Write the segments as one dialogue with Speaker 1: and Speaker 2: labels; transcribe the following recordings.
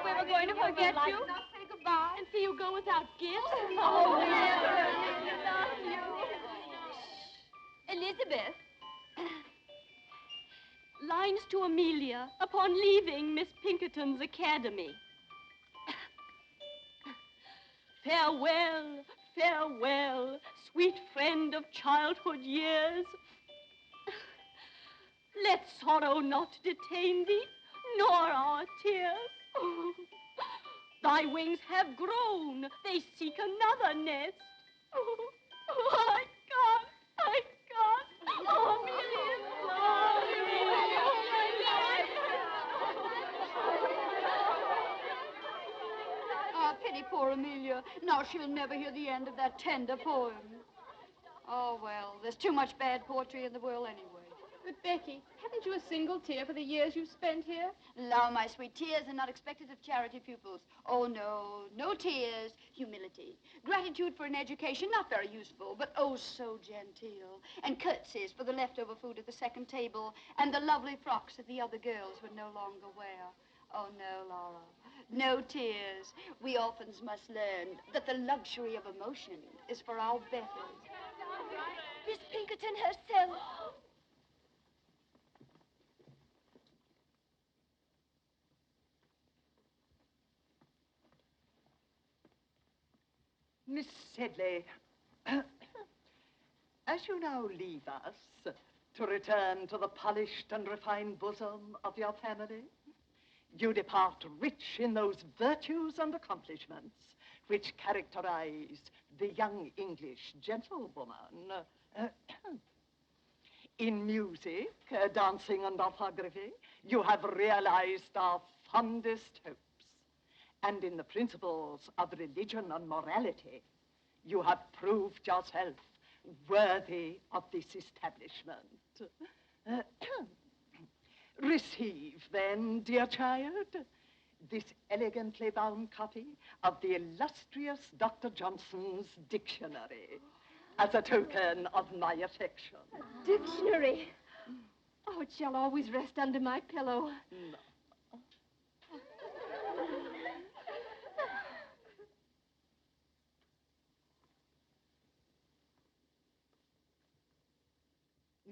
Speaker 1: we were going to forget you.
Speaker 2: Not say goodbye.
Speaker 1: And see you go without gifts.
Speaker 2: Oh, we love you.
Speaker 1: Elizabeth. Lines to Amelia upon leaving Miss Pinkerton's academy. Farewell, farewell, sweet friend of childhood years. Let sorrow not detain thee, nor our tears. Thy wings have grown, they seek another nest. I can't. Oh, Amelia,
Speaker 2: Ah, pity poor Amelia. Now she'll never hear the end of that tender poem. Oh, well, there's too much bad poetry in the world anyway.
Speaker 3: But, Becky, haven't you a single tear for the years you've spent here?
Speaker 2: Allow my sweet tears are not expected of charity pupils. Oh, no, no tears. Humility. Gratitude for an education not very useful, but oh, so genteel. And curtsies for the leftover food at the second table and the lovely frocks that the other girls would no longer wear. Oh, no, Laura. No tears. We orphans must learn that the luxury of emotion is for our betters.
Speaker 1: Miss Pinkerton herself.
Speaker 4: Miss Sedley, as you now leave us to return to the polished and refined bosom of your family, you depart rich in those virtues and accomplishments which characterize the young English gentlewoman. In music, dancing, and orthography, you have realized our fondest hopes. And in the principles of religion and morality, you have proved yourself worthy of this establishment. Receive, then, dear child, this elegantly bound copy of the illustrious Dr. Johnson's dictionary as a token of my affection.
Speaker 3: A dictionary? Oh, it shall always rest under my pillow.
Speaker 4: No.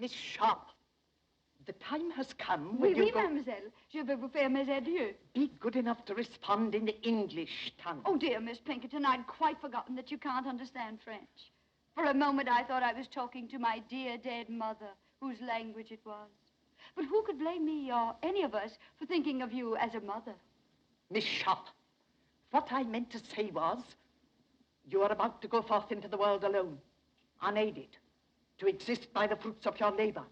Speaker 4: Miss Sharp, the time has come when
Speaker 2: Oui, mademoiselle. Je vais vous faire mes adieux.
Speaker 4: Be good enough to respond in the English tongue.
Speaker 2: Oh, dear Miss Pinkerton, I'd quite forgotten that you can't understand French. For a moment, I thought I was talking to my dear dead mother, whose language it was. But who could blame me or any of us for thinking of you as a mother?
Speaker 4: Miss Sharp, what I meant to say was, you are about to go forth into the world alone, unaided, to exist by the fruits of your labor.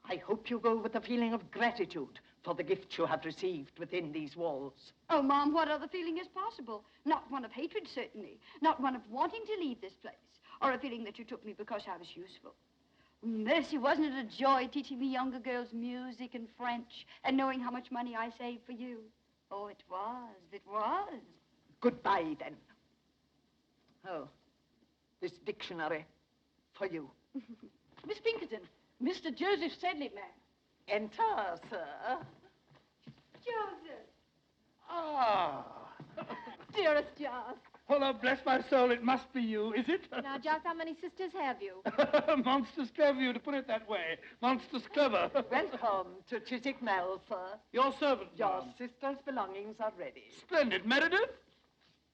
Speaker 4: I hope you go with a feeling of gratitude for the gift you have received within these walls.
Speaker 2: Oh, Mom, what other feeling is possible? Not one of hatred, certainly. Not one of wanting to leave this place. Or a feeling that you took me because I was useful. Mercy, wasn't it a joy teaching me younger girls music and French and knowing how much money I saved for you? Oh, it was. It was.
Speaker 4: Goodbye, then. Oh, this dictionary for you.
Speaker 3: Miss Pinkerton, Mr. Joseph Sedley, ma'am.
Speaker 4: Enter, sir.
Speaker 2: Joseph.
Speaker 5: Ah.
Speaker 3: Dearest Jas.
Speaker 5: Well, bless my soul, it must be you, is it?
Speaker 3: Now, Jas, how many sisters have you?
Speaker 5: Monstrous clever of you to put it that way. Monstrous clever.
Speaker 4: Welcome to Chiswick Mall, sir.
Speaker 5: Your servant,
Speaker 4: Your
Speaker 5: ma'am.
Speaker 4: sister's belongings are ready.
Speaker 5: Splendid. Meredith,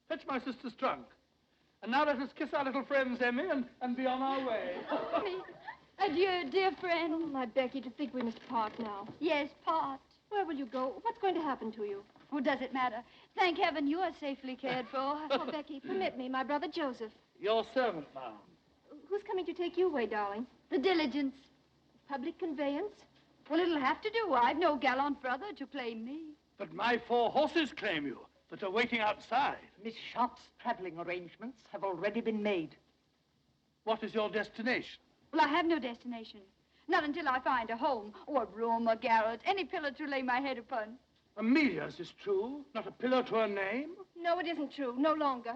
Speaker 5: fetch my sister's trunk. And now let us kiss our little friends, Emmy, and be on our way.
Speaker 2: Me. Adieu, dear friend.
Speaker 3: Oh, my Becky, to think we must part now.
Speaker 2: Yes, part.
Speaker 3: Where will you go? What's going to happen to you?
Speaker 2: Oh, does it matter? Thank heaven you are safely cared for.
Speaker 3: Oh, Becky, permit me, my brother Joseph.
Speaker 5: Your servant, ma'am.
Speaker 3: Who's coming to take you away, darling?
Speaker 2: The diligence.
Speaker 3: Public conveyance?
Speaker 2: Well, it'll have to do. I've no gallant brother to claim me.
Speaker 5: But my 4 horses claim you, that are waiting outside.
Speaker 4: Miss Sharp's traveling arrangements have already been made.
Speaker 5: What is your destination?
Speaker 2: Well, I have no destination. Not until I find a home, or a room, a garret, any pillar to lay my head upon.
Speaker 5: Amelia's is true, not a pillar to her name.
Speaker 3: No, it isn't true. No longer.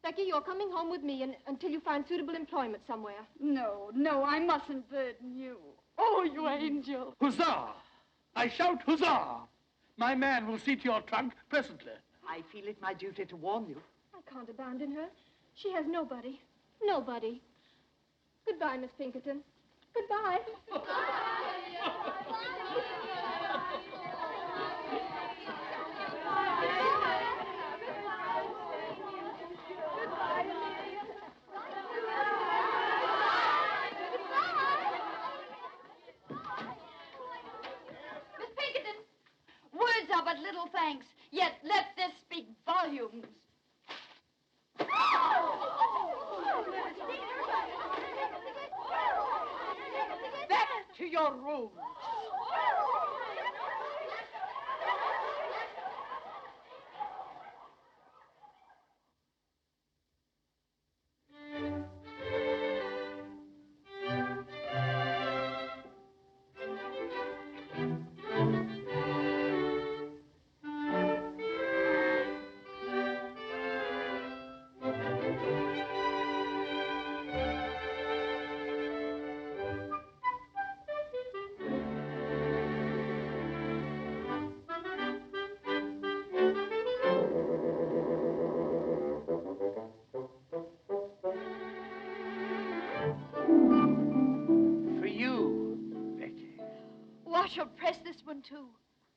Speaker 3: Becky, you're coming home with me until you find suitable employment somewhere.
Speaker 2: No, I mustn't burden you. Oh, you angel.
Speaker 5: Huzzah! I shout huzzah! My man will see to your trunk presently.
Speaker 4: I feel it my duty to warn you.
Speaker 3: I can't abandon her. She has nobody. Nobody. Goodbye, Miss Pinkerton. Goodbye.
Speaker 2: Miss Pinkerton, words are but little thanks, yet let this speak volumes.
Speaker 4: Back to your rooms.
Speaker 2: I shall press this one, too.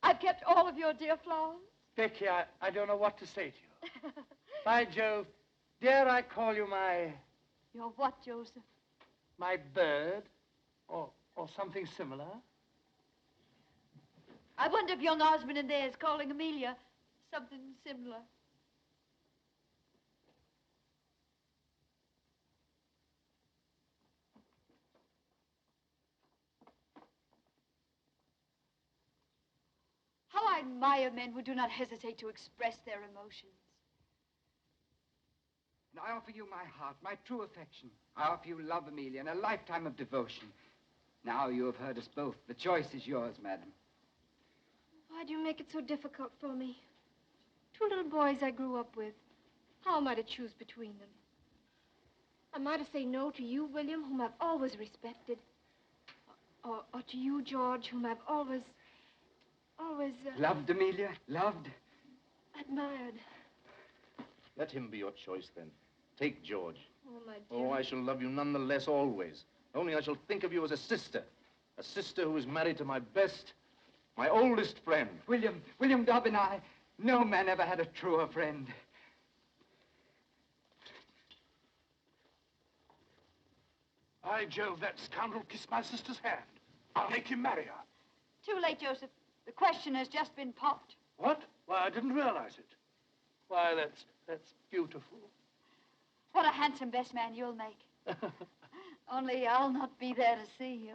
Speaker 2: I've kept all of your dear flowers.
Speaker 5: Becky, I don't know what to say to you. By Jove, dare I call you my...
Speaker 2: Your what, Joseph?
Speaker 5: My bird? Or something similar?
Speaker 2: I wonder if young Osmond and theirs calling Amelia something similar. How I admire men who do not hesitate to express their emotions.
Speaker 6: And I offer you my heart, my true affection. I offer you love, Amelia, and a lifetime of devotion. Now you have heard us both. The choice is yours, madam.
Speaker 3: Why do you make it so difficult for me? Two little boys I grew up with. How am I to choose between them? Am I to say no to you, William, whom I've always respected? Or to you, George, whom I've always...
Speaker 6: Loved, Amelia, loved.
Speaker 3: admired.
Speaker 7: Let him be your choice, then. Take George.
Speaker 3: Oh, my dear.
Speaker 7: Oh, I shall love you none the less always. Only I shall think of you as a sister who is married to my best, my oldest friend.
Speaker 6: William Dobbin, no man ever had a truer friend.
Speaker 5: By Jove, that scoundrel kissed my sister's hand. I'll make him marry her.
Speaker 2: Too late, Joseph. The question has just been popped.
Speaker 5: What? Why, I didn't realize it. Why, that's beautiful.
Speaker 2: What a handsome best man you'll make. Only I'll not be there to see you.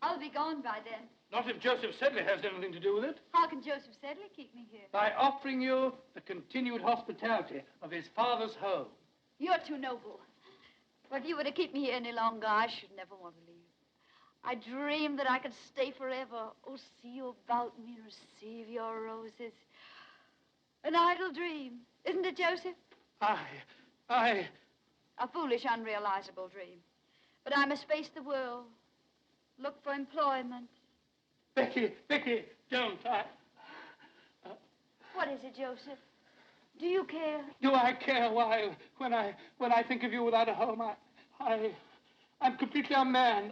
Speaker 2: I'll be gone by then.
Speaker 5: Not if Joseph Sedley has anything to do with it.
Speaker 2: How can Joseph Sedley keep me here?
Speaker 5: By offering you the continued hospitality of his father's home.
Speaker 2: You're too noble. But if you were to keep me here any longer, I should never want to leave. I dreamed that I could stay forever. Oh, see you about me, receive your roses. An idle dream, isn't it, Joseph?
Speaker 5: I...
Speaker 2: A foolish, unrealizable dream. But I must face the world, look for employment.
Speaker 5: Becky, don't.
Speaker 2: What is it, Joseph? Do you care?
Speaker 5: Do I care? Why, when I think of you without a home, I'm completely unmanned.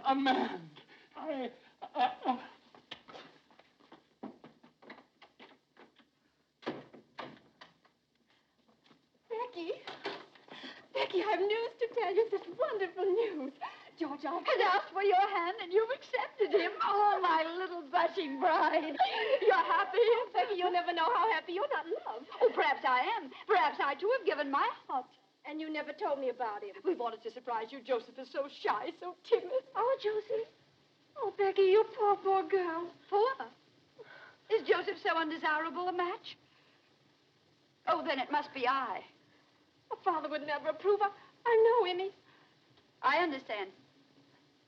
Speaker 3: Becky, I have news to tell you. Such wonderful news. George
Speaker 2: Has asked for your hand, and you've accepted him. Oh, my little blushing bride. You're happy?
Speaker 3: Becky, you'll never know how happy you're not in love.
Speaker 2: Oh, perhaps I am. Perhaps I, too, have given my heart.
Speaker 3: And you never told me about him.
Speaker 2: We wanted to surprise you. Joseph is so shy, so timid.
Speaker 3: Oh, Josie. Oh, Becky, you poor girl.
Speaker 2: Poor? Is Joseph so undesirable a match? Oh, then it must be I.
Speaker 3: A father would never approve. I know him.
Speaker 2: I understand.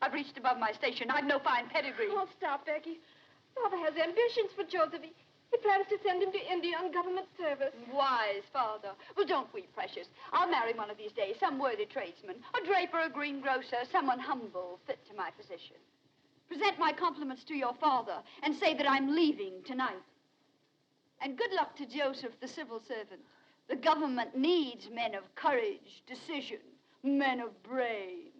Speaker 2: I've reached above my station. I've no fine pedigree.
Speaker 3: Oh, stop, Becky. Father has ambitions for Joseph. He plans to send him to India on government service.
Speaker 2: Wise father. Well, don't weep, precious. I'll marry one of these days, some worthy tradesman, a draper, a greengrocer, someone humble, fit to my position. Present my compliments to your father and say that I'm leaving tonight. And good luck to Joseph, the civil servant. The government needs men of courage, decision, men of brains.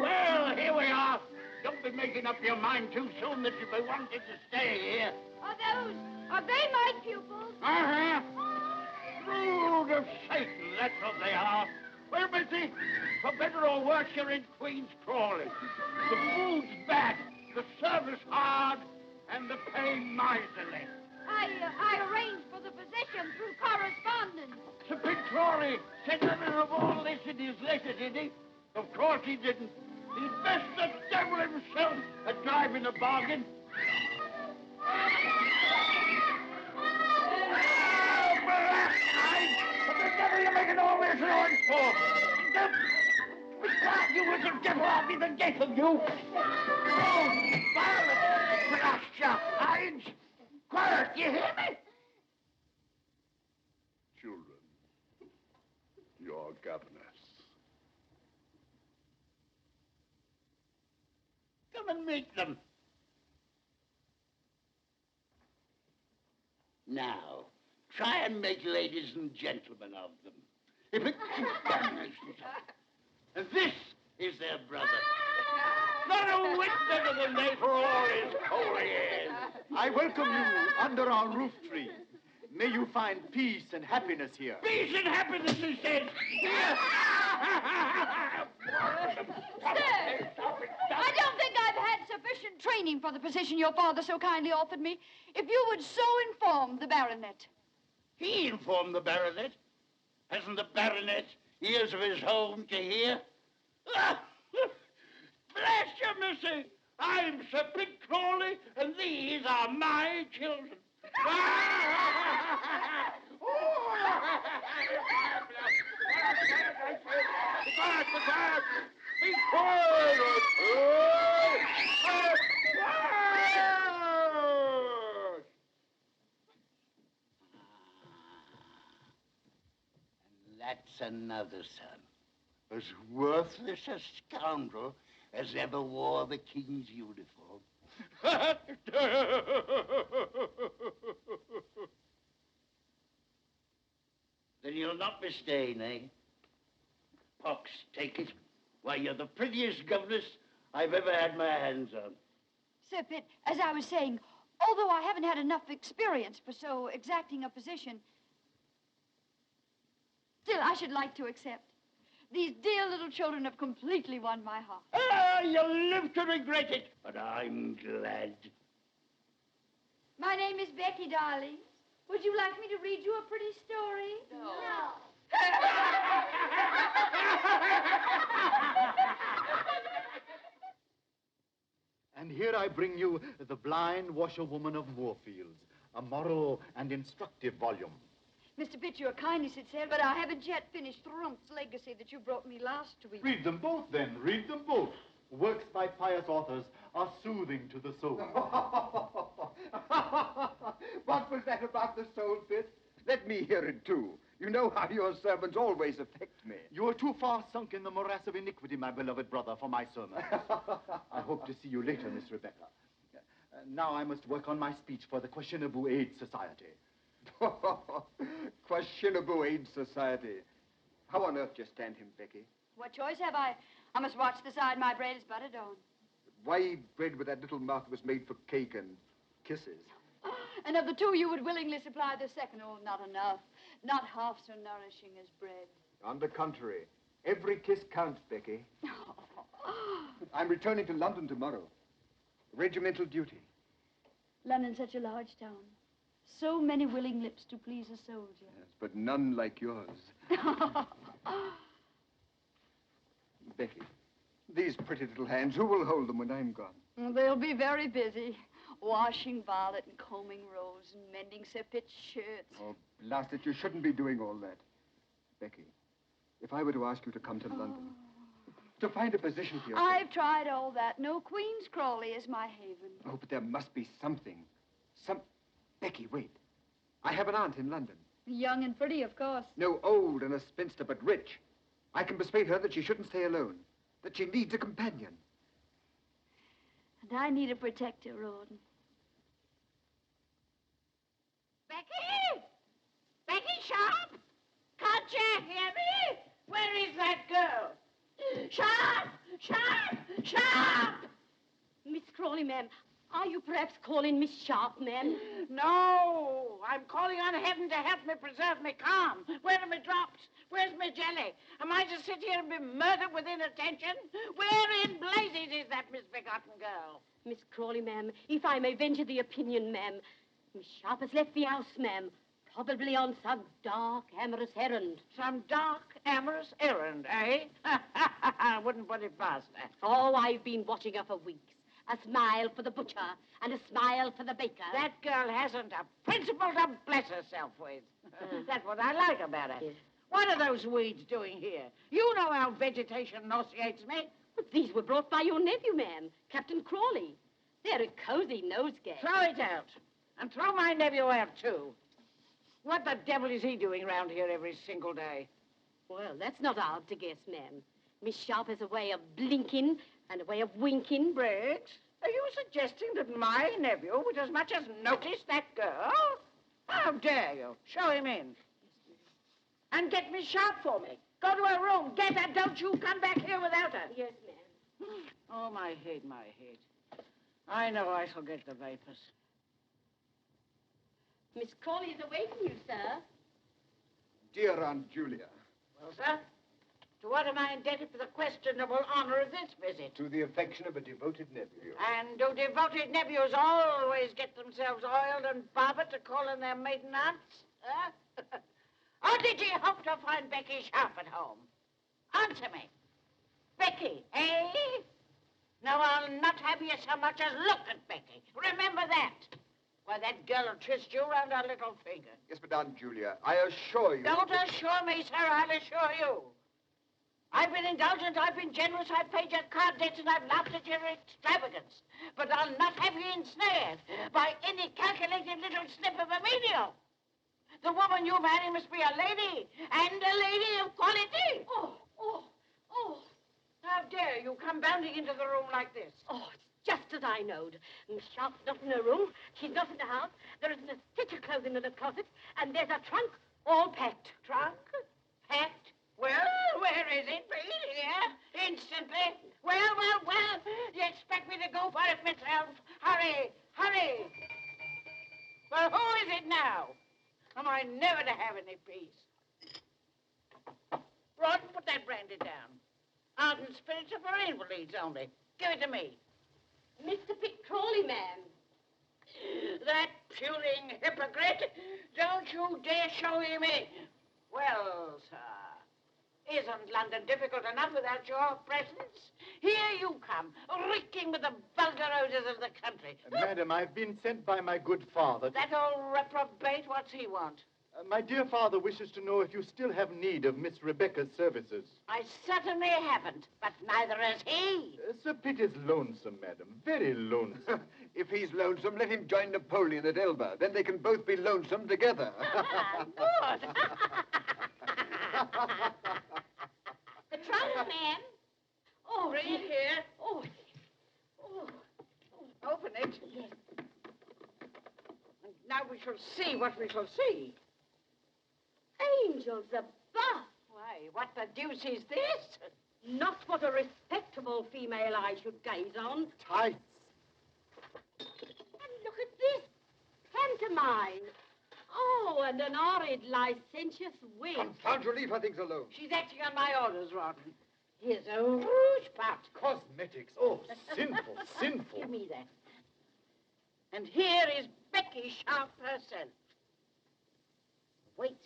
Speaker 8: Well, here we are. Don't be making up your mind too soon that you be wanting to stay here.
Speaker 2: Are they my pupils?
Speaker 8: Uh-huh. Brood of Satan, that's what they are. Well, Missy, for better or worse, you're in Queen's Crawley. The food's bad, the service hard, and the pay miserly.
Speaker 2: I arranged for the position through correspondence.
Speaker 8: Sir Pig Crawley said nothing of all this in his letter, did he? Of course he didn't. He's best the devil himself at driving a bargain. What the devil are you making all this noise for? Be quiet, you little devil, I'll be the death of you. Oh, Violet, blast your eyes. Quiet, you hear me?
Speaker 9: Children, your governess.
Speaker 8: Come and meet them. Now, try and make ladies and gentlemen of them. If it... And this is their brother. Not a whit better than they for all his holy years.
Speaker 10: I welcome you under our roof tree. May you find peace and happiness here.
Speaker 8: Peace and happiness, he says. Here.
Speaker 2: Sir, I don't think I've had sufficient training for the position your father so kindly offered me. If you would so inform the baronet.
Speaker 8: He informed the baronet. Hasn't the baronet ears of his own to hear? Bless you, Missy. I'm Sir Pig Crawley, and these are my children. Be quiet. Be quiet. And that's another son. As worthless a scoundrel as ever wore the king's uniform. Then you'll not be staying, eh? Pox, take it. Why, you're the prettiest governess I've ever had my hands on.
Speaker 2: Sir Pitt, as I was saying, although I haven't had enough experience for so exacting a position, still I should like to accept. These dear little children have completely won my heart.
Speaker 8: Ah, you'll live to regret it, but I'm glad.
Speaker 2: My name is Becky, darling. Would you like me to read you a pretty story? No.
Speaker 10: And here I bring you The Blind Washerwoman of Moorfields, a moral and instructive volume.
Speaker 2: Mr. Pitt, you're kindly sincere, but I haven't yet finished Thrump's legacy that you brought me last week.
Speaker 10: Read them both, then. Read them both. Works by pious authors are soothing to the soul.
Speaker 6: What was that about the soul, Pitt? Let me hear it, too. You know how your sermons always affect me.
Speaker 10: You are too far sunk in the morass of iniquity, my beloved brother, for my sermon. I hope to see you later, Miss Rebecca. Now I must work on my speech for the Questionable Aid Society.
Speaker 6: Questionable Aid Society. How on earth do you stand him, Becky?
Speaker 2: What choice have I? I must watch the side my bread is buttered on.
Speaker 6: Why eat bread with that little mouth that was made for cake and kisses?
Speaker 2: And of the two, you would willingly supply the second. Oh, not enough. Not half so nourishing as bread.
Speaker 6: On the contrary, every kiss counts, Becky. I'm returning to London tomorrow. Regimental duty.
Speaker 2: London's such a large town. So many willing lips to please a soldier.
Speaker 11: Yes, but none like yours. Becky, these pretty little hands, who will hold them when I'm gone?
Speaker 2: They'll be very busy. Washing Violet and combing Rose and mending Sir Pitt's shirts.
Speaker 11: Oh, blast it, you shouldn't be doing all that. Becky, if I were to ask you to come to London, to find a position for yourself...
Speaker 2: I've tried all that. No Queen's Crawley is my haven.
Speaker 11: Oh, but there must be something. Becky, wait. I have an aunt in London.
Speaker 2: Young and pretty, of course.
Speaker 11: No, old and a spinster, but rich. I can persuade her that she shouldn't stay alone, that she needs a companion.
Speaker 2: And I need a protector, Rouben.
Speaker 12: Becky! Becky Sharp! Can't you hear me? Where is that girl? Sharp! Sharp! Sharp!
Speaker 1: Miss Crawley, ma'am, are you perhaps calling Miss Sharp, ma'am?
Speaker 12: No, I'm calling on heaven to help me preserve me calm. Where are my drops? Where's my jelly? Am I to sit here and be murdered with inattention? Where in blazes is that misbegotten girl?
Speaker 1: Miss Crawley, ma'am, if I may venture the opinion, ma'am, Miss Sharp has left the house, ma'am, probably on some dark, amorous errand.
Speaker 12: Some dark, amorous errand, eh? I wouldn't put it past her.
Speaker 1: Oh, I've been watching her for weeks. A smile for the butcher and a smile for the baker.
Speaker 12: That girl hasn't a principle to bless herself with. That's what I like about her.
Speaker 1: Yes.
Speaker 12: What are those weeds doing here? You know how vegetation nauseates me.
Speaker 1: But these were brought by your nephew, ma'am, Captain Crawley. They're a cozy nosegay.
Speaker 12: Throw it out. And throw my nephew out, too. What the devil is he doing round here every single day?
Speaker 1: Well, that's not hard to guess, ma'am. Miss Sharp has a way of blinking and a way of winking.
Speaker 12: Briggs, are you suggesting that my nephew would as much as notice that girl? How dare you? Show him in. And get Miss Sharp for me. Go to her room. Get her. Don't you come back here without her.
Speaker 1: Yes, ma'am.
Speaker 12: Oh, my head, my head. I know I shall get the vapors.
Speaker 1: Miss Crawley is awaiting you, sir.
Speaker 11: Dear Aunt Julia.
Speaker 12: Well, sir, to what am I indebted for the questionable honor of this visit?
Speaker 11: To the affection of a devoted nephew.
Speaker 12: And do devoted nephews always get themselves oiled and barbered to call in their maiden aunts? Huh? Or did you hope to find Becky Sharp at home? Answer me. Becky, eh? No, I'll not have you so much as look at Becky. Remember that. Why, that girl will twist you round her little finger.
Speaker 11: Yes, but Aunt Julia, I assure you...
Speaker 12: Don't assure me, sir. I'll assure you. I've been indulgent, I've been generous, I've paid your card debts, and I've laughed at your extravagance. But I'll not have you ensnared by any calculated little snip of a menial. The woman you've married must be a lady, and a lady of quality. Oh. How dare you come bounding into the room like this?
Speaker 1: Oh, it's just as I knowed. Miss Sharp's not in her room. She's not in the house. There isn't a stitch of clothing in the closet. And there's a trunk all packed.
Speaker 12: Trunk? Packed? Well, where is it, please? Here? Instantly? Well. You expect me to go for it myself? Hurry. Well, who is it now? Am I never to have any peace? Rawdon, put that brandy down. Ardent spirits are for invalids only. Give it to me.
Speaker 1: Mr. Pitt Crawley, ma'am.
Speaker 12: That puling hypocrite! Don't you dare show him in. Well, sir, isn't London difficult enough without your presence? Here you come, reeking with the vulgar odors of the country.
Speaker 10: Madam, I've been sent by my good father.
Speaker 12: That old reprobate, what's he want?
Speaker 10: My dear father wishes to know if you still have need of Miss Rebecca's services.
Speaker 12: I certainly haven't, but neither has he.
Speaker 10: Sir Pitt is lonesome, madam. Very lonesome.
Speaker 11: If he's lonesome, let him join Napoleon at Elba. Then they can both be lonesome together.
Speaker 12: Good.
Speaker 1: The trunk, ma'am. Oh,
Speaker 12: Bring it here.
Speaker 1: Oh.
Speaker 12: Open it.
Speaker 1: Yes.
Speaker 12: And now we shall see what we shall see.
Speaker 1: Angels above.
Speaker 12: Why, what the deuce is this?
Speaker 1: Not what a respectable female eye should gaze on.
Speaker 10: Tights.
Speaker 1: And look at this. Pantomime. Oh, and an horrid, licentious wig.
Speaker 11: Confound you, leave her things alone.
Speaker 12: She's acting on my orders, Rawdon. Here's a rouge pot.
Speaker 10: Cosmetics. Oh, sinful.
Speaker 12: Give me that. And here is Becky Sharp herself. Wait.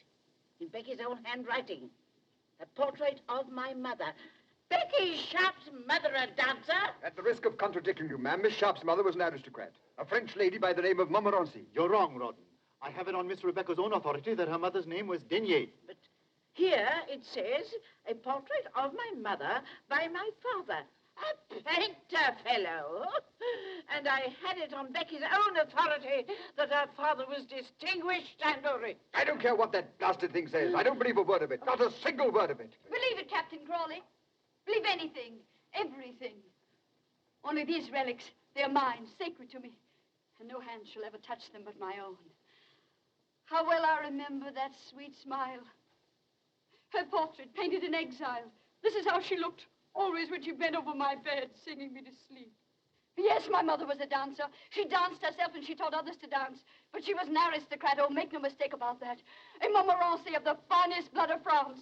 Speaker 12: In Becky's own handwriting. A portrait of my mother. Becky Sharp's mother a dancer?
Speaker 11: At the risk of contradicting you, ma'am, Miss Sharp's mother was an aristocrat. A French lady by the name of Montmorency.
Speaker 10: You're wrong, Rouben. I have it on Miss Rebecca's own authority that her mother's name was Denier.
Speaker 12: But here it says, a portrait of my mother by my father. A painter fellow. And I had it on Becky's own authority that her father was distinguished and rich.
Speaker 11: I don't care what that blasted thing says. I don't believe a word of it. Not a single word of it.
Speaker 2: Believe it, Captain Crawley. Believe anything, everything. Only these relics, they're mine, sacred to me. And no hand shall ever touch them but my own. How well I remember that sweet smile. Her portrait, painted in exile. This is how she looked, always when she bent over my bed, singing me to sleep. Yes, my mother was a dancer. She danced herself and she taught others to dance. But she was an aristocrat, oh, make no mistake about that. A Montmorency of the finest blood of France.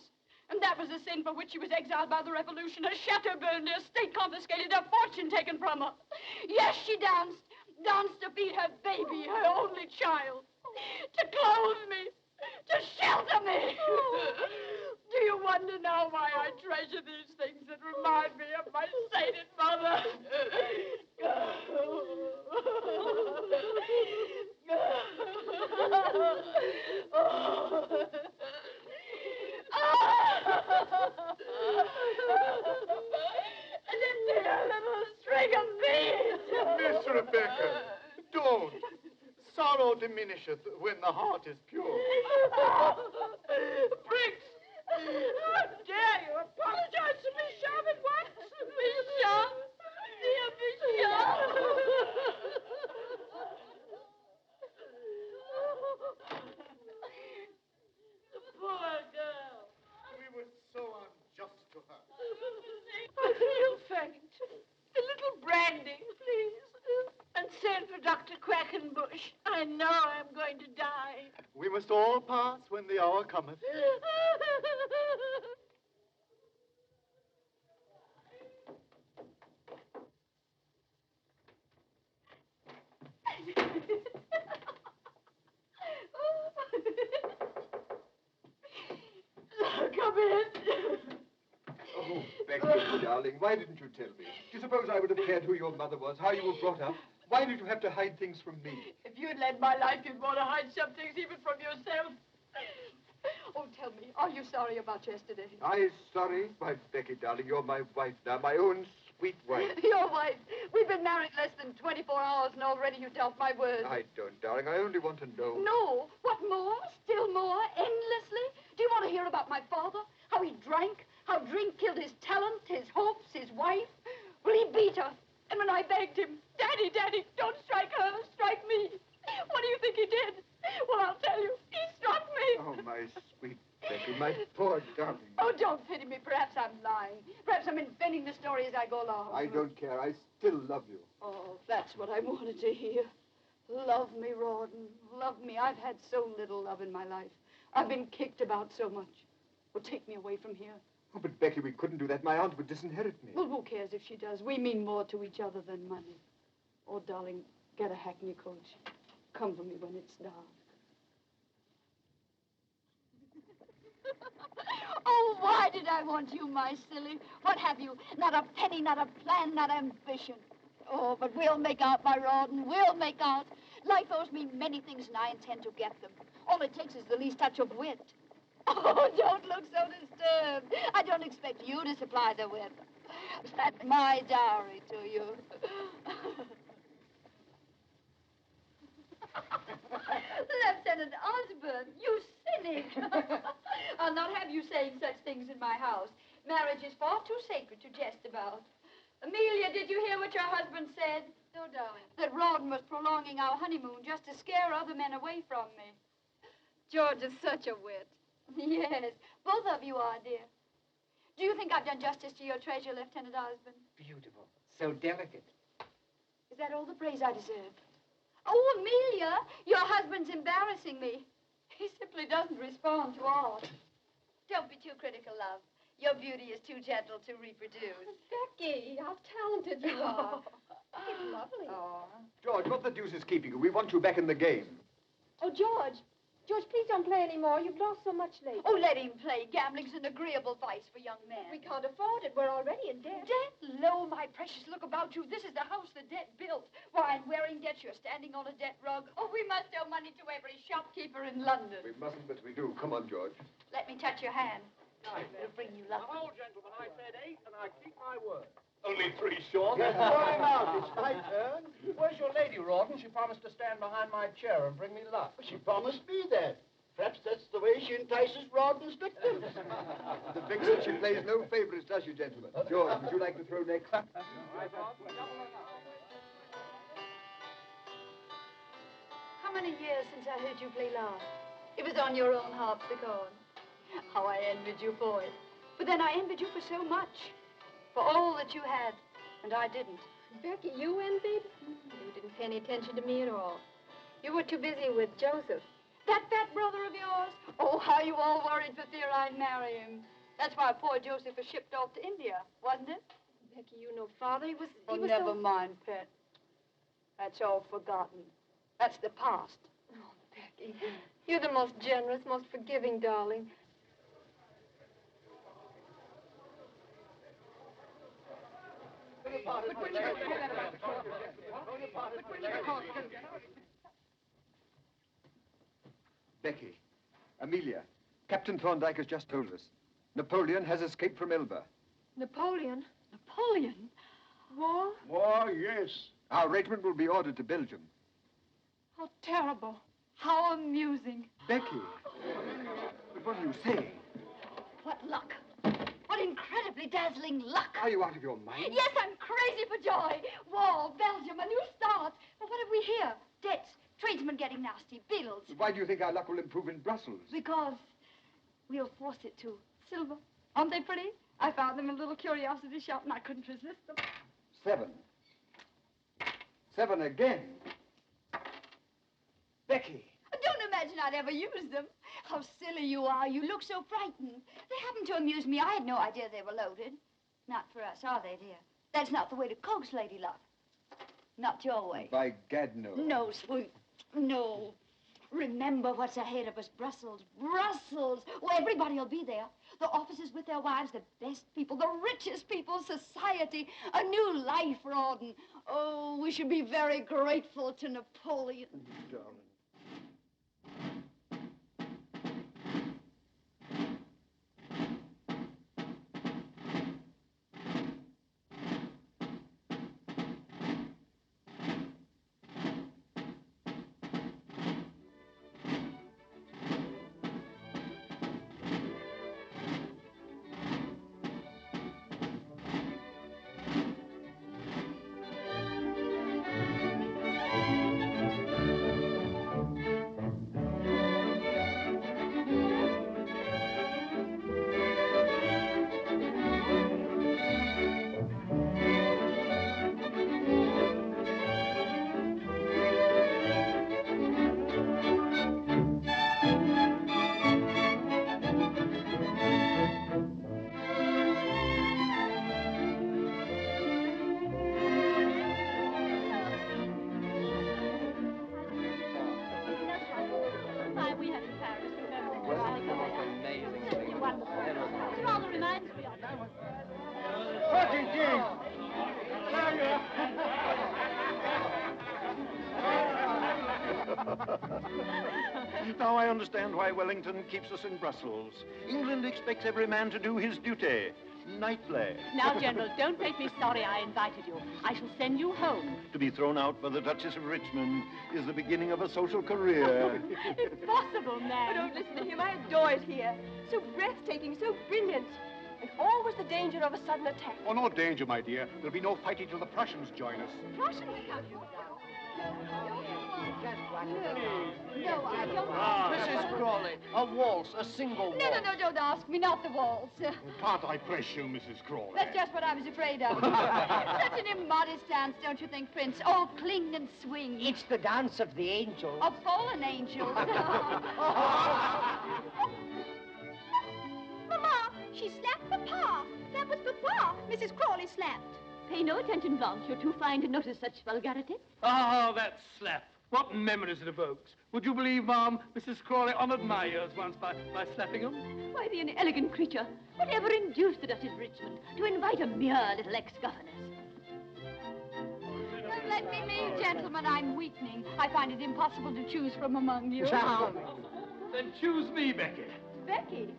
Speaker 2: And that was the sin for which she was exiled by the Revolution. Her chateau burned, her estate confiscated, her fortune taken from her. Yes, she danced. Danced to feed her baby, her only child. To clothe me. To shelter me. Do you wonder now why I treasure these things that remind me of my sainted mother? And a dear little string of beads.
Speaker 10: Miss Rebecca, don't. Sorrow diminisheth when the heart is pure.
Speaker 12: Briggs! How dare you apologize to Miss Sharp at once? Miss Sharp! Dear Miss Sharp! The poor girl.
Speaker 10: We were so unjust to her.
Speaker 12: I feel faint. A little brandy, please. And send for Dr. Quackenbush. I know I'm going to die.
Speaker 10: We must all pass when the hour cometh.
Speaker 12: Come in.
Speaker 11: Oh, Becky, darling, why didn't you tell me? Do you suppose I would have cared who your mother was, how you were brought up? Why did you have to hide things from me?
Speaker 12: If you'd led my life, you'd want to hide some things even from yourself.
Speaker 2: Oh, tell me, are you sorry about yesterday?
Speaker 11: I sorry? Why, Becky, darling, you're my wife now, my own sweet wife.
Speaker 2: Your wife. We've been married less than 24 hours, and already you doubt my word.
Speaker 11: I don't, darling. I only want to know.
Speaker 2: No. What more? Still more? Endlessly? Do you want to hear about my father? How he drank? How drink killed his talent, his hopes, his wife? Well, he beat her. And when I begged him, Daddy, Daddy, don't strike her, strike me. What do you think he did? Well, I'll tell you. He struck me.
Speaker 11: Oh, my sweet Becky, my poor darling.
Speaker 2: Oh, don't pity me. Perhaps I'm lying. Perhaps I'm inventing the story as I go along.
Speaker 11: I don't care. I still love you.
Speaker 2: Oh, that's what I wanted to hear. Love me, Rawdon. Love me. I've had so little love in my life. I've been kicked about so much. Well, take me away from here.
Speaker 11: Oh, but Becky, we couldn't do that. My aunt would disinherit me.
Speaker 2: Well, who cares if she does? We mean more to each other than money. Oh, darling, get a hackney coach. Come for me when it's dark. Oh, why did I want you, my silly? What have you? Not a penny, not a plan, not ambition. Oh, but we'll make out, my Rawdon. We'll make out. Life owes me many things, and I intend to get them. All it takes is the least touch of wit. Oh, don't look so disturbed. I don't expect you to supply the wit. That's my dowry to you. Lieutenant Osborne, you cynic. I'll not have you saying such things in my house. Marriage is far too sacred to jest about. Amelia, did you hear what your husband said? No, darling. That Rawdon was prolonging our honeymoon just to scare other men away from me. George is such a wit. Yes, both of you are, dear. Do you think I've done justice to your treasure, Lieutenant Osborne?
Speaker 6: Beautiful. So delicate.
Speaker 2: Is that all the praise I deserve? Oh, Amelia, your husband's embarrassing me. He simply doesn't respond to art. Don't be too critical, love. Your beauty is too gentle to reproduce.
Speaker 3: Becky, how talented you are.
Speaker 2: It's lovely.
Speaker 11: George, what the deuce is keeping you? We want you back in the game.
Speaker 3: Oh, George, George, please don't play anymore. You've lost so much lately.
Speaker 2: Oh, let him play. Gambling's an agreeable vice for young men.
Speaker 3: We can't afford it. We're already in debt.
Speaker 2: Debt? Lo, my precious, look about you. This is the house the debt built. Why, and wearing debt, you're standing on a debt rug. Oh, we must owe money to every shopkeeper in London.
Speaker 11: We mustn't, but we do. Come on, George.
Speaker 2: Let me touch your hand. It'll bring you luck.
Speaker 8: Now, gentlemen, I said 8, and I keep my word.
Speaker 7: Only 3 short.
Speaker 8: Yes, going out. It's my turn. Where's your lady, Rouben? She promised to stand behind my chair and bring me luck.
Speaker 13: She promised me that. Perhaps that's the way she entices Rouben's victims.
Speaker 11: The vixen, she plays no favorites, does she, gentlemen? George, would you like to throw next?
Speaker 2: How many years since I heard you play last? It was on your own harpsichord. How I envied you for it. But then I envied you for so much. For all that you had, and I didn't.
Speaker 3: Becky, you envied? You didn't pay any attention to me at all. You were too busy with Joseph.
Speaker 2: That fat brother of yours? Oh, how you all worried for fear I'd marry him. That's why poor Joseph was shipped off to India, wasn't it?
Speaker 3: Becky, you know Father, he was
Speaker 2: Never mind, pet. That's all forgotten. That's the past.
Speaker 3: Oh, Becky, you're the most generous, most forgiving darling.
Speaker 11: Becky, Amelia, Captain Thorndyke has just told us. Napoleon has escaped from Elba.
Speaker 3: Napoleon?
Speaker 2: Napoleon?
Speaker 3: War?
Speaker 13: War, yes.
Speaker 11: Our regiment will be ordered to Belgium.
Speaker 3: How terrible.
Speaker 2: How amusing.
Speaker 11: Becky, but what are you saying?
Speaker 2: What luck. What incredibly dazzling luck.
Speaker 11: Are you out of your mind?
Speaker 2: Yes, I'm crazy for joy. War, Belgium, a new start. But what have we here? Debts, tradesmen getting nasty, bills.
Speaker 11: Why do you think our luck will improve in Brussels?
Speaker 2: Because we'll force it to. Silver. Aren't they pretty? I found them in a little curiosity shop and I couldn't resist them.
Speaker 11: 7. 7 again. Becky.
Speaker 2: Don't imagine I'd ever use them. How silly you are. You look so frightened. They happened to amuse me. I had no idea they were loaded. Not for us, are they, dear? That's not the way to coax lady love. Not your way.
Speaker 11: By gad, no.
Speaker 2: No, sweet. No. Remember what's ahead of us. Brussels. Brussels. Oh, everybody will be there. The officers with their wives, the best people, the richest people, society. A new life, Rawdon. Oh, we should be very grateful to Napoleon.
Speaker 11: Darling.
Speaker 7: Now I understand why Wellington keeps us in Brussels. England expects every man to do his duty. Nightly.
Speaker 1: Now, General, don't make me sorry I invited you. I shall send you home.
Speaker 7: To be thrown out by the Duchess of Richmond is the beginning of a social career.
Speaker 1: Impossible, man.
Speaker 3: But don't listen to him. I adore it here. So breathtaking, so brilliant. And always the danger of a sudden attack.
Speaker 13: Oh, no danger, my dear. There'll be no fighting till the Prussians join us.
Speaker 3: Prussians?
Speaker 2: No, I don't.
Speaker 8: Mrs. Crawley, a waltz, a single waltz.
Speaker 2: No, don't ask me. Not the waltz.
Speaker 13: Can't I press you, Mrs. Crawley?
Speaker 2: That's just what I was afraid of. Such an immodest dance, don't you think, Prince? Oh, cling and swing.
Speaker 12: It's the dance of the angels.
Speaker 2: Of fallen angels.
Speaker 3: Mama, she slapped Papa. That was Papa Mrs. Crawley slapped.
Speaker 1: Pay no attention, Blanche. You're too fine to notice such vulgarity.
Speaker 5: Oh, that slap. What memories it evokes. Would you believe, Ma'am, Mrs. Crawley honoured my ears once by slapping them?
Speaker 14: Why, the inelegant creature. Whatever induced the Duchess of Richmond to invite a mere little ex-governess?
Speaker 2: Don't let me leave, gentlemen. I'm weakening. I find it impossible to choose from among you.
Speaker 5: Charming. Then choose me, Becky.
Speaker 2: Becky?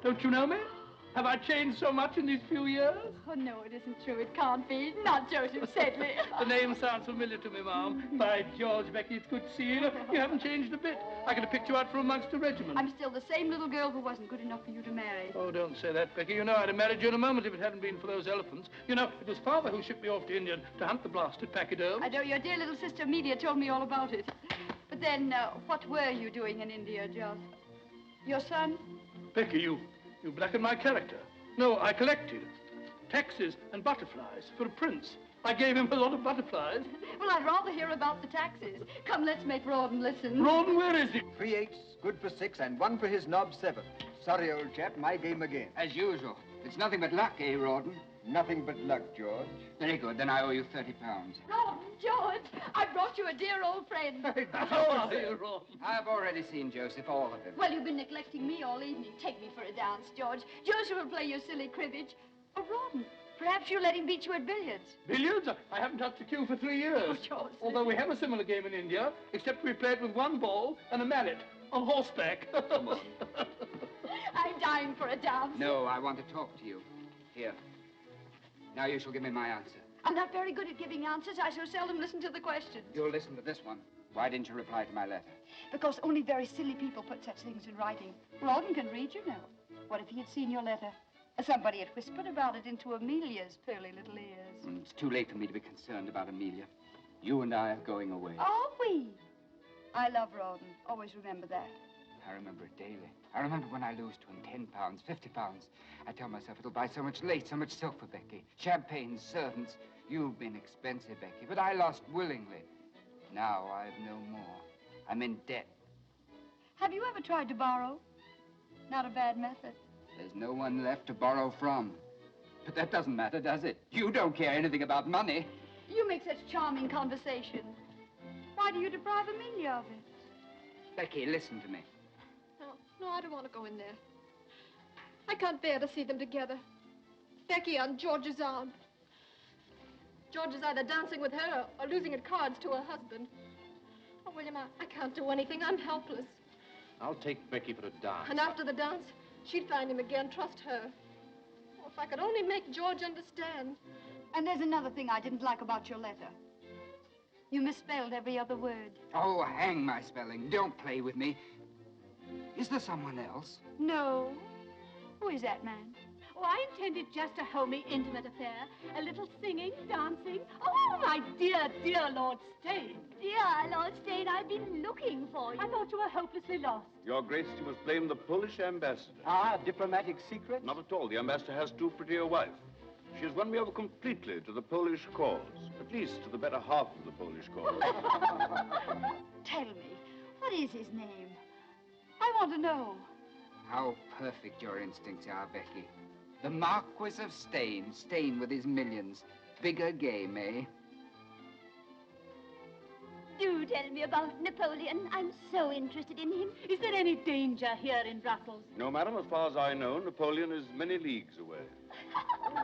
Speaker 5: Don't you know me? Have I changed so much in these few years?
Speaker 2: Oh, no, it isn't true. It can't be. Not Joseph Sedley.
Speaker 5: The name sounds familiar to me, Ma'am. By George, Becky, it's good to see you. You haven't changed a bit. I could have picked you out from amongst the regiment.
Speaker 2: I'm still the same little girl who wasn't good enough for you to marry.
Speaker 5: Oh, don't say that, Becky. You know I'd have married you in a moment if it hadn't been for those elephants. You know, it was Father who shipped me off to India to hunt the blasted pachyderms.
Speaker 2: I know your dear little sister Amelia told me all about it. But then, what were you doing in India, Jos? Your son?
Speaker 5: Becky, you blackened my character. No, I collected taxes and butterflies for a prince. I gave him a lot of butterflies.
Speaker 2: Well, I'd rather hear about the taxes. Come, let's make Rouben listen.
Speaker 5: Rouben, where is he?
Speaker 11: 3 8s, good for 6, and 1 for his knob 7. Sorry, old chap, my game again.
Speaker 6: As usual. It's nothing but luck, eh, Rawdon?
Speaker 11: Nothing but luck, George.
Speaker 6: Very good. Then I owe you £30.
Speaker 2: Rouben, George, I brought you a dear old friend.
Speaker 5: How are you, Rouben?
Speaker 6: I've already seen Joseph, all of him.
Speaker 2: Well, you've been neglecting me all evening. Take me for a dance, George. Joseph will play your silly cribbage. Oh, Rouben, perhaps you'll let him beat you at billiards.
Speaker 5: Billiards? I haven't touched a cue for 3 years.
Speaker 2: Oh, George.
Speaker 5: Although we have a similar game in India, except we play it with 1 ball and a mallet on horseback.
Speaker 11: Come on.
Speaker 2: I'm dying for a dance.
Speaker 6: No, I want to talk to you. Here. Now you shall give me my answer.
Speaker 2: I'm not very good at giving answers. I so seldom listen to the questions.
Speaker 6: You'll listen to this one. Why didn't you reply to my letter?
Speaker 2: Because only very silly people put such things in writing. Rawdon can read, you know. What if he had seen your letter? Somebody had whispered about it into Amelia's pearly little ears.
Speaker 6: It's too late for me to be concerned about Amelia. You and I are going away.
Speaker 2: Are we? I love Rawdon. Always remember that.
Speaker 6: I remember it daily. I remember when I lose to him £10, £50. I tell myself it'll buy so much lace, so much silk for Becky. Champagne, servants. You've been expensive, Becky, but I lost willingly. Now I've no more. I'm in debt.
Speaker 2: Have you ever tried to borrow? Not a bad method.
Speaker 6: There's no one left to borrow from. But that doesn't matter, does it? You don't care anything about money.
Speaker 2: You make such charming conversation. Why do you deprive Amelia of it?
Speaker 6: Becky, listen to me.
Speaker 3: No, I don't want to go in there. I can't bear to see them together. Becky on George's arm. George is either dancing with her or losing at cards to her husband. Oh, William, I can't do anything. I'm helpless.
Speaker 7: I'll take Becky for a dance.
Speaker 3: And after the dance, she'd find him again. Trust her. Oh, if I could only make George understand.
Speaker 2: And there's another thing I didn't like about your letter. You misspelled every other word.
Speaker 6: Oh, hang my spelling. Don't play with me. Is there someone else?
Speaker 2: No. Who is that man?
Speaker 14: Oh, I intended just a homey, intimate affair. A little singing, dancing. Oh, my dear, dear Lord Stane. Dear Lord Stane, I've been looking for you. I thought you were hopelessly lost.
Speaker 9: Your Grace, you must blame the Polish ambassador.
Speaker 15: Ah, diplomatic secret?
Speaker 9: Not at all. The ambassador has too pretty a wife. She has won me over completely to the Polish cause. At least to the better half of the Polish cause.
Speaker 2: Tell me, what is his name? I want to know.
Speaker 6: How perfect your instincts are, Becky. The Marquis of Stane. Stane with his millions. Bigger game, eh?
Speaker 14: Do tell me about Napoleon. I'm so interested in him. Is there any danger here in Brussels?
Speaker 9: No, madam, as far as I know, Napoleon is many leagues away.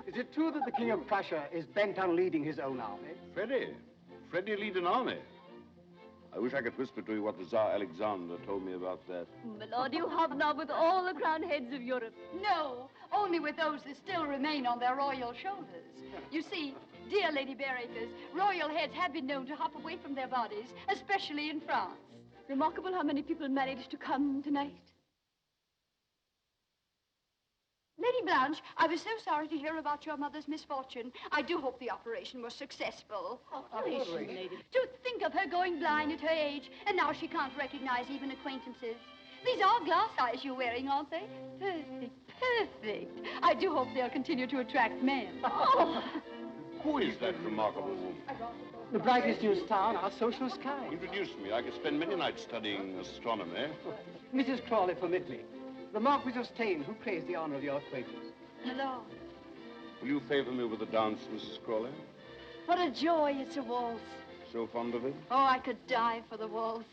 Speaker 15: Is it true that the King of Prussia is bent on leading his own army?
Speaker 9: Freddie lead an army. I wish I could whisper to you what the Tsar Alexander told me about that.
Speaker 14: My lord, you hobnob with all the crowned heads of Europe.
Speaker 2: No, only with those that still remain on their royal shoulders. You see, dear Lady Bearacres, royal heads have been known to hop away from their bodies, especially in France.
Speaker 14: Remarkable how many people managed to come tonight.
Speaker 2: Lady Blanche, I was so sorry to hear about your mother's misfortune. I do hope the operation was successful.
Speaker 14: Operation, lady.
Speaker 2: To think of her going blind at her age, and now she can't recognize even acquaintances. These are glass eyes you're wearing, aren't they? Perfect, perfect. I do hope they'll continue to attract men.
Speaker 9: Who is that remarkable woman?
Speaker 15: The brightest new star in our social sky.
Speaker 9: Introduce me. I could spend many nights studying astronomy.
Speaker 15: Mrs. Crawley, permit me. The Marquis of Stane, who craves the honor of your acquaintance.
Speaker 2: Hello.
Speaker 9: Will you favor me with a dance, Mrs. Crawley?
Speaker 2: What a joy it's a waltz.
Speaker 9: So fond of it?
Speaker 2: Oh, I could die for the waltz.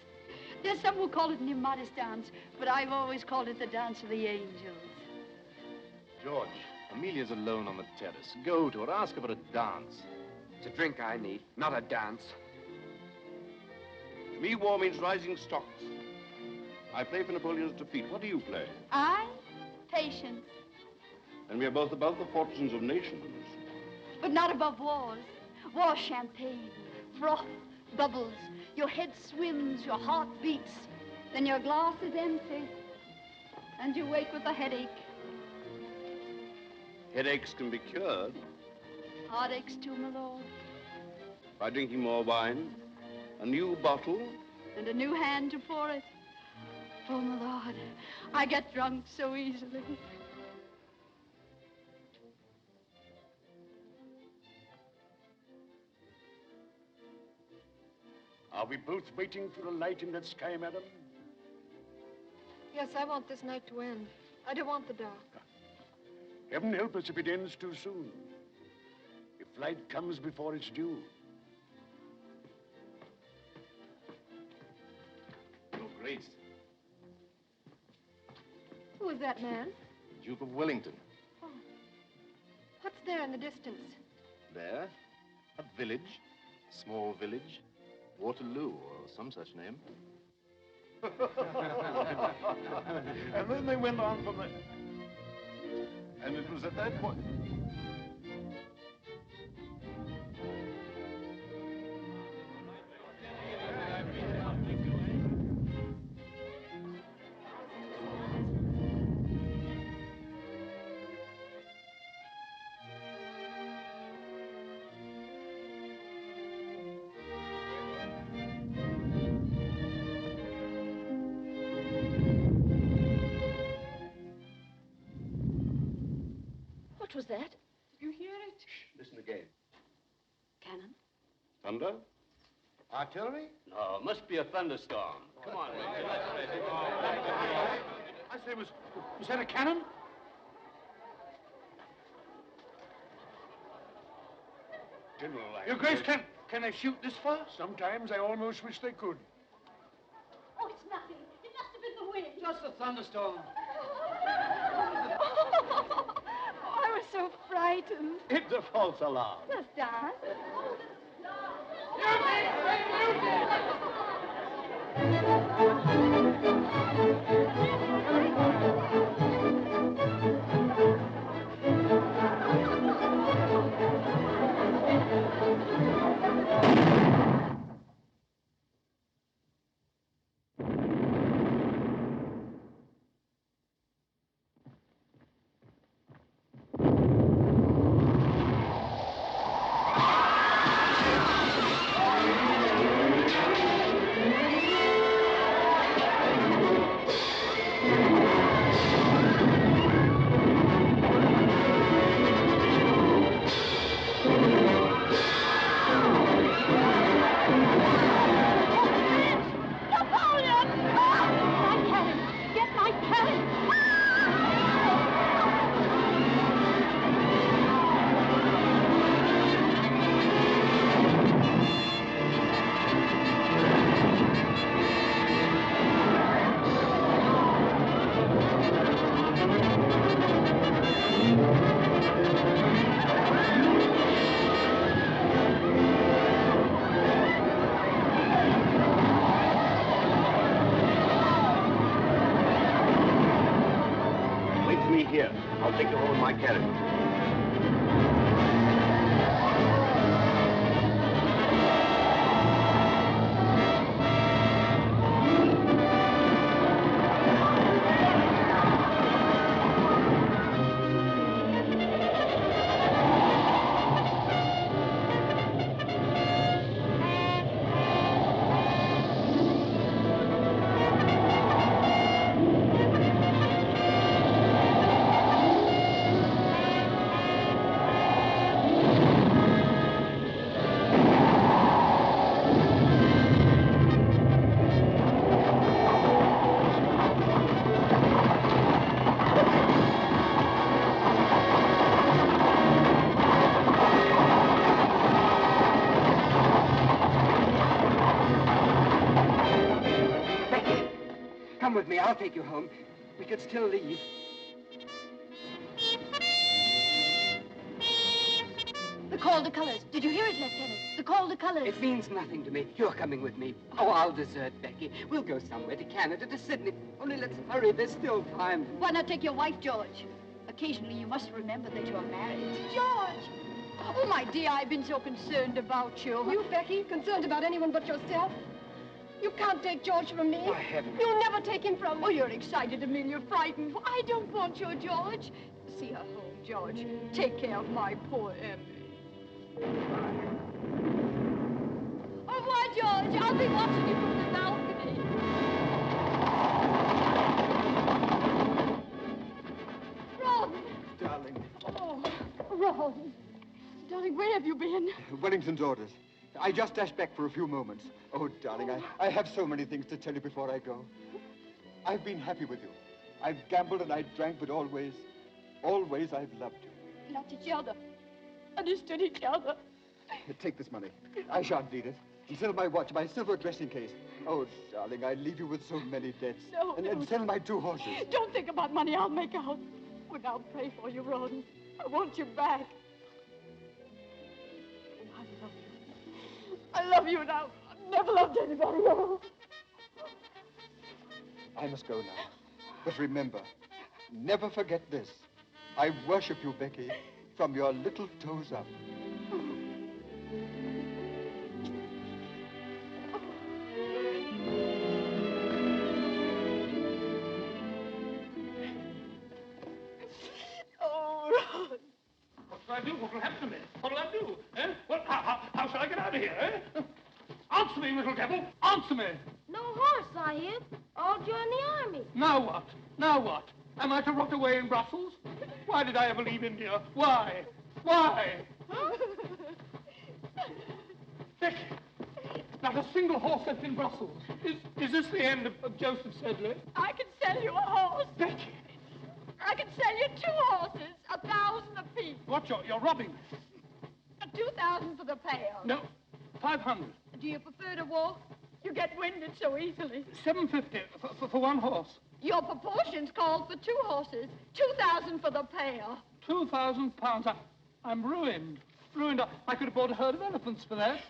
Speaker 2: There's some who call it an immodest dance, but I've always called it the dance of the angels.
Speaker 7: George, Amelia's alone on the terrace. Go to her, ask her for a dance.
Speaker 6: It's a drink I need, not a dance.
Speaker 9: To me, war means rising stocks. I play for Napoleon's defeat. What do you play?
Speaker 2: I? Patience.
Speaker 9: And we are both above the fortunes of nations.
Speaker 2: But not above wars. War champagne, froth, bubbles. Your head swims, your heart beats. Then your glass is empty. And you wake with a headache.
Speaker 9: Headaches can be cured.
Speaker 2: Heartaches too, my lord.
Speaker 9: By drinking more wine, a new bottle.
Speaker 2: And a new hand to pour it. Oh, my lord, I get drunk so easily.
Speaker 8: Are we both waiting for a light in that sky, madam?
Speaker 3: Yes, I want this night to end. I don't want the dark.
Speaker 8: Heaven help us if it ends too soon. If light comes before it's due.
Speaker 7: Your Grace,
Speaker 3: Who is that man?
Speaker 7: Duke of Wellington.
Speaker 3: Oh. What's there in the distance?
Speaker 7: There, a village, small village, Waterloo, or some such name.
Speaker 8: And then they went on from there. And it was at that point...
Speaker 1: What was that?
Speaker 3: Did you hear it?
Speaker 9: Listen again.
Speaker 1: Cannon?
Speaker 9: Thunder?
Speaker 16: Artillery?
Speaker 9: No, must be a thunderstorm. Come on, Major.
Speaker 8: I say, was that a cannon?
Speaker 9: General,
Speaker 8: Your Grace, can they shoot this far? Sometimes I almost wish they could.
Speaker 14: Oh, it's nothing. It must have been the wind.
Speaker 15: Just a thunderstorm.
Speaker 3: Oh, I was so frightened.
Speaker 8: It's a false alarm.
Speaker 3: Just dance.
Speaker 9: Here. I'll take you home in my carriage.
Speaker 15: I'll take you home. We could still leave.
Speaker 2: The call to colors. Did you hear it, Lieutenant? The call to colors.
Speaker 15: It means nothing to me. You're coming with me. Oh, I'll desert Becky. We'll go somewhere, to Canada, to Sydney. Only let's hurry. There's still time.
Speaker 2: Why not take your wife, George? Occasionally, you must remember that you're married. George! Oh, my dear, I've been so concerned about you.
Speaker 3: You, Becky, concerned about anyone but yourself? You can't take George from me.
Speaker 15: I haven't.
Speaker 3: You'll never take him from me.
Speaker 2: Oh, you're excited, Amelia, frightened. I don't want your George. See her home, George. Take care of my poor Emily. Au revoir, George. I'll be watching you from the balcony. Ron!
Speaker 11: Darling.
Speaker 2: Oh, Ron. Darling, where have you been?
Speaker 11: Wellington's orders. I just dashed back for a few moments. Oh, darling, I have so many things to tell you before I go. I've been happy with you. I've gambled and I drank, but always I've loved you.
Speaker 2: Loved each other. Understood each other.
Speaker 11: Take this money. I shan't need it. And sell my watch, my silver dressing case. Oh, darling, I leave you with so many debts.
Speaker 2: No,
Speaker 11: and sell my 2 horses.
Speaker 2: Don't think about money. I'll make out. But I'll pray for you, Ron. I want you back. I love you now. I've never loved anybody else.
Speaker 11: I must go now. But remember, never forget this. I worship you, Becky, from your little toes up.
Speaker 2: Oh, Ron.
Speaker 5: What shall I do? What will happen to me? What will I do? Eh? Well, how shall I get out of here, eh? Answer me, little devil. Answer me.
Speaker 3: No horse, Sahib. I'll join the army.
Speaker 5: Now what? Now what? Am I to rot away in Brussels? Why did I ever leave India? Why? Why? Becky, not a single horse left in Brussels. Is this the end of Joseph Sedley?
Speaker 2: I can sell you a horse.
Speaker 5: Becky!
Speaker 2: I can sell you 2 horses, 1,000 apiece.
Speaker 5: What, you're robbing me?
Speaker 2: 2,000 for the pair.
Speaker 5: No, 500.
Speaker 2: Do you prefer to walk? You get winded so easily.
Speaker 5: 750 for 1 horse.
Speaker 2: Your proportions called for 2 horses. 2,000 for the pair.
Speaker 5: 2,000 pounds. I'm ruined. Ruined. I could have bought a herd of elephants for that.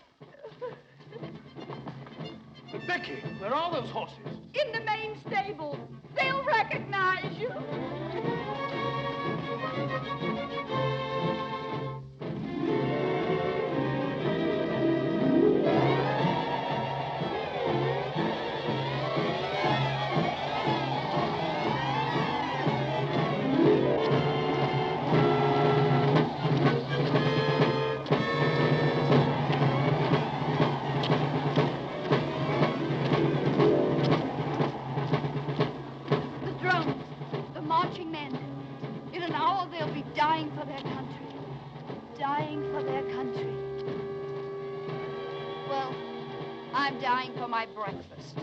Speaker 5: But Becky, where are those horses?
Speaker 2: In the main stable. They'll recognize you. Dying for their country. Dying for their country. Well, I'm dying for my breakfast.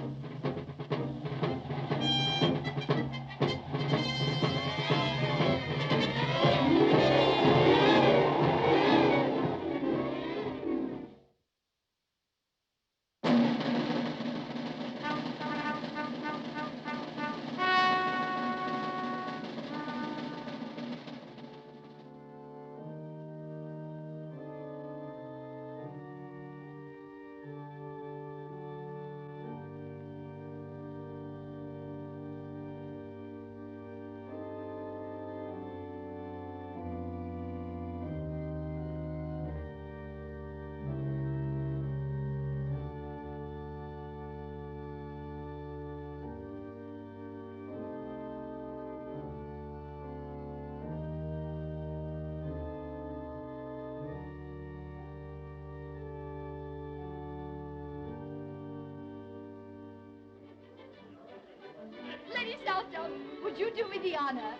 Speaker 2: Lady Southdown, would you do me the honor?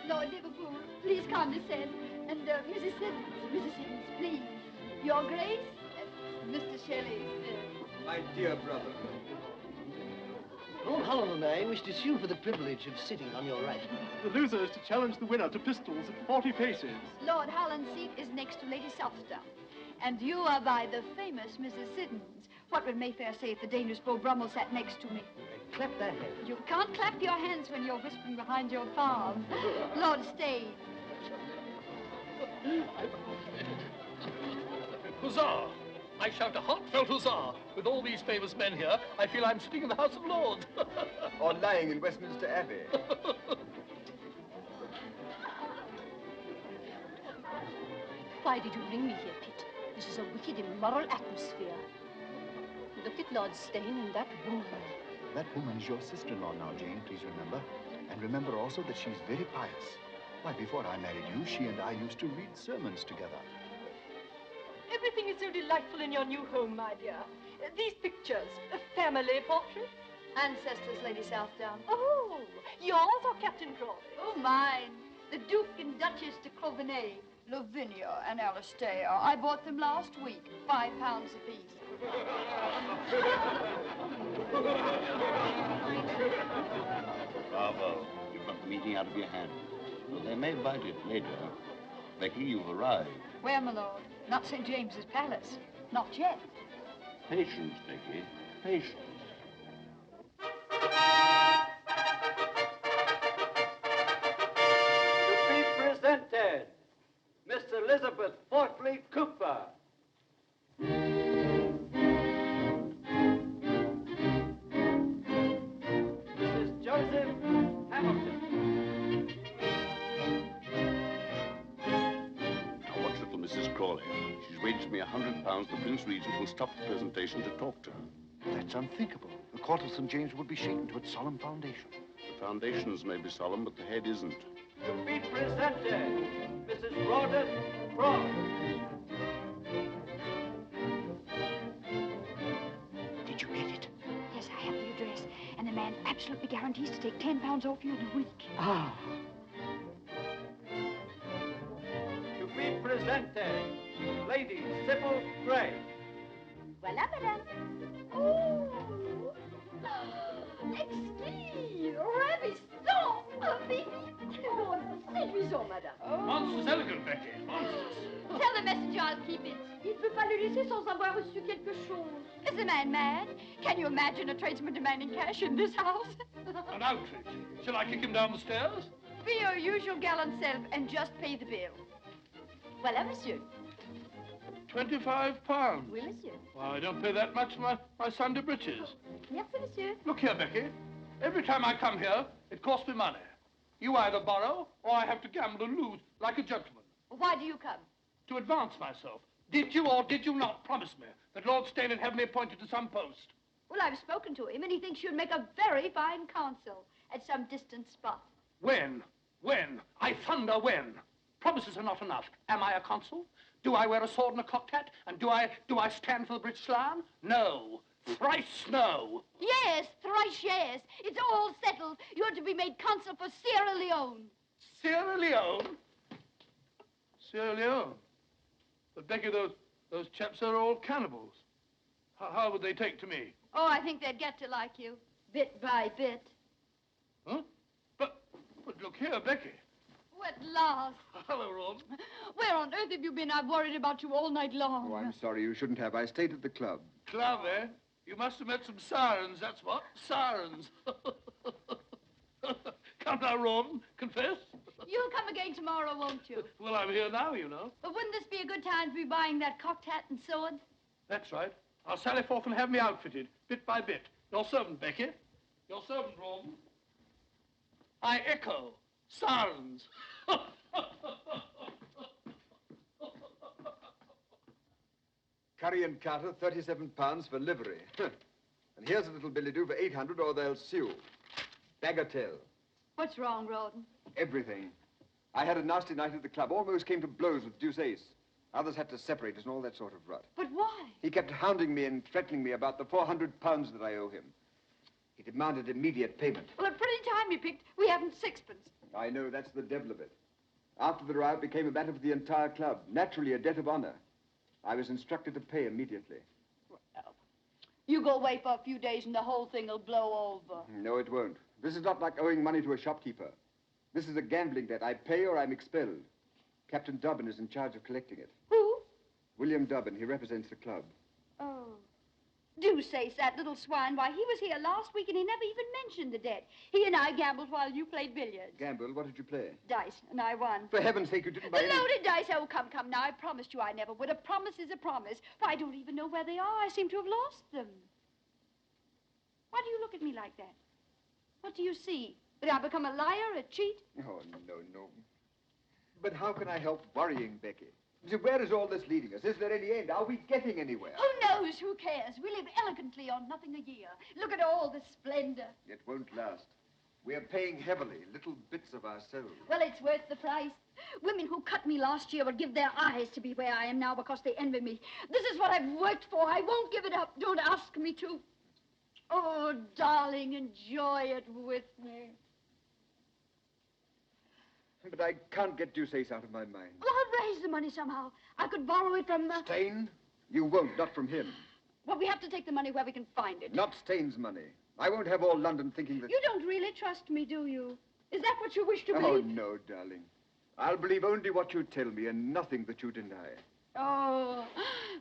Speaker 2: Lord Liverpool, please condescend. And Mrs. Simmons, please. Your Grace, Mr. Shelley.
Speaker 11: My dear brother.
Speaker 17: Lord Holland and I wish to sue for the privilege of sitting on your right.
Speaker 10: The loser is to challenge the winner to pistols at 40 paces.
Speaker 2: Lord Holland's seat is next to Lady Southdown. And you are by the famous Mrs. Siddons. What would Mayfair say if the dangerous Beau Brummel sat next to me?
Speaker 17: clap their hands.
Speaker 2: You can't clap your hands when you're whispering behind your palm. Lord Stane.
Speaker 5: Huzzah! I shout a heartfelt huzzah. With all these famous men here, I feel I'm sitting in the House of Lords.
Speaker 11: Or lying in Westminster Abbey.
Speaker 14: Why did you bring me here, Pitt? This is a wicked, immoral atmosphere. Look at Lord Stane and that woman.
Speaker 10: That woman is your sister-in-law now, Jane, please remember. And remember also that she's very pious. Why, before I married you, she and I used to read sermons together.
Speaker 18: Everything is so delightful in your new home, my dear. These pictures, family portraits.
Speaker 2: Ancestors, Lady Southdown.
Speaker 18: Oh, yours or Captain Crawley?
Speaker 2: Oh, mine. The Duke and Duchess de Clovenay, Lavinia and Alastair. I bought them last week, £5 apiece.
Speaker 9: Bravo. You've got the meeting out of your hands. Well, they may bite it later. Becky, you've arrived.
Speaker 2: Where, my lord? Not St. James's Palace. Not yet.
Speaker 9: Patience, Becky. Patience.
Speaker 19: To be presented, Miss Elizabeth Portley Cooper. Mrs. Joseph Hamilton.
Speaker 9: Now, watch little Mrs. Crawley. She's waged me £100 the Prince Regent will stop the presentation to talk to her.
Speaker 10: That's unthinkable. The court of St. James would be shaken to its solemn foundation.
Speaker 9: The foundations may be solemn, but the head isn't.
Speaker 19: To be presented, Mrs. Rawdon Cross.
Speaker 2: Did you get it? Yes, I have the address. And the man absolutely guarantees to take £10 off you in a week.
Speaker 10: Ah.
Speaker 19: To be presented, Lady Sybil Gray.
Speaker 2: Voilà, madame. Oh! Exquis! Ravissant! Oh, séduisant, madame.
Speaker 5: Monstrous elegant, Becky. Monstrous.
Speaker 2: Tell the messenger I'll keep it. Il ne peut pas le laisser sans avoir reçu quelque chose. Is the man mad? Can you imagine a tradesman demanding cash in this house?
Speaker 5: An outrage. Shall I kick him down the stairs?
Speaker 2: Be your usual gallant self and just pay the bill. Voilà, monsieur.
Speaker 5: £25.
Speaker 2: Oui, monsieur.
Speaker 5: Well, I don't pay that much for my Sunday breeches.
Speaker 2: Merci, monsieur.
Speaker 5: Look here, Becky. Every time I come here, it costs me money. You either borrow, or I have to gamble and lose, like a gentleman.
Speaker 2: Why do you come?
Speaker 5: To advance myself. Did you or did you not promise me that Lord Stane would have me appointed to some post?
Speaker 2: Well, I've spoken to him, and he thinks you'd make a very fine consul at some distant spot.
Speaker 5: When? When? I thunder when? Promises are not enough. Am I a consul? Do I wear a sword and a cocked hat? And do I stand for the British Lion? No. Thrice no.
Speaker 2: Yes, thrice yes. It's all settled. You're to be made consul for Sierra Leone.
Speaker 5: Sierra Leone? Sierra Leone? But Becky, those chaps are all cannibals. How would they take to me?
Speaker 2: Oh, I think they'd get to like you, bit by bit.
Speaker 5: Huh? But look here, Becky.
Speaker 2: Oh, at last.
Speaker 5: Hello, Ron.
Speaker 2: Where on earth have you been? I've worried about you all night long.
Speaker 11: Oh, I'm sorry. You shouldn't have. I stayed at the club.
Speaker 5: Club, eh? You must have met some sirens, that's what. Sirens. Come now, Ron. Confess.
Speaker 2: You'll come again tomorrow, won't you?
Speaker 5: Well, I'm here now, you know.
Speaker 2: But wouldn't this be a good time to be buying that cocked hat and sword?
Speaker 5: That's right. I'll sally forth and have me outfitted, bit by bit. Your servant, Becky. Your servant, Ron. I echo. Sirens.
Speaker 11: Curry and Carter, £37 for livery. And here's a little billet due for 800 or they'll sue. Bagatelle.
Speaker 2: What's wrong, Rawdon?
Speaker 11: Everything. I had a nasty night at the club. Almost came to blows with Deuce Ace. Others had to separate us and all that sort of rot.
Speaker 2: But why?
Speaker 11: He kept hounding me and threatening me about the £400 that I owe him. He demanded immediate payment.
Speaker 2: Well, a pretty time you picked. We haven't sixpence.
Speaker 11: I know, that's the devil of it. After the row, it became a matter for the entire club. Naturally, a debt of honor. I was instructed to pay immediately.
Speaker 2: Well, you go away for a few days and the whole thing will blow over.
Speaker 11: No, it won't. This is not like owing money to a shopkeeper. This is a gambling debt. I pay or I'm expelled. Captain Dobbin is in charge of collecting it.
Speaker 2: Who?
Speaker 11: William Dobbin. He represents the club.
Speaker 2: Oh. Deuceace, that little swine. Why, he was here last week and he never even mentioned the debt. He and I gambled while you played billiards.
Speaker 11: Gamble? What did you play?
Speaker 2: Dice, and I won.
Speaker 11: For heaven's sake, you didn't buy
Speaker 2: The
Speaker 11: any...
Speaker 2: loaded dice. Oh, come now. I promised you I never would. A promise is a promise. Why, I don't even know where they are. I seem to have lost them. Why do you look at me like that? What do you see? That I've become a liar, a cheat?
Speaker 11: Oh, no. But how can I help worrying, Becky? Where is all this leading us? Is there any end? Are we getting anywhere?
Speaker 2: Who knows? Who cares? We live elegantly on nothing a year. Look at all the splendor.
Speaker 11: It won't last. We're paying heavily, little bits of our souls.
Speaker 2: Well, it's worth the price. Women who cut me last year would give their eyes to be where I am now because they envy me. This is what I've worked for. I won't give it up. Don't ask me to. Oh, darling, enjoy it with me.
Speaker 11: But I can't get Deuceace out of my mind.
Speaker 2: Well, I'll raise the money somehow. I could borrow it from...
Speaker 11: Stain? You won't, not from him.
Speaker 2: Well, we have to take the money where we can find it.
Speaker 11: Not Stain's money. I won't have all London thinking that...
Speaker 2: You don't really trust me, do you? Is that what you wish to believe?
Speaker 11: Oh, no, darling. I'll believe only what you tell me and nothing that you deny.
Speaker 2: Oh,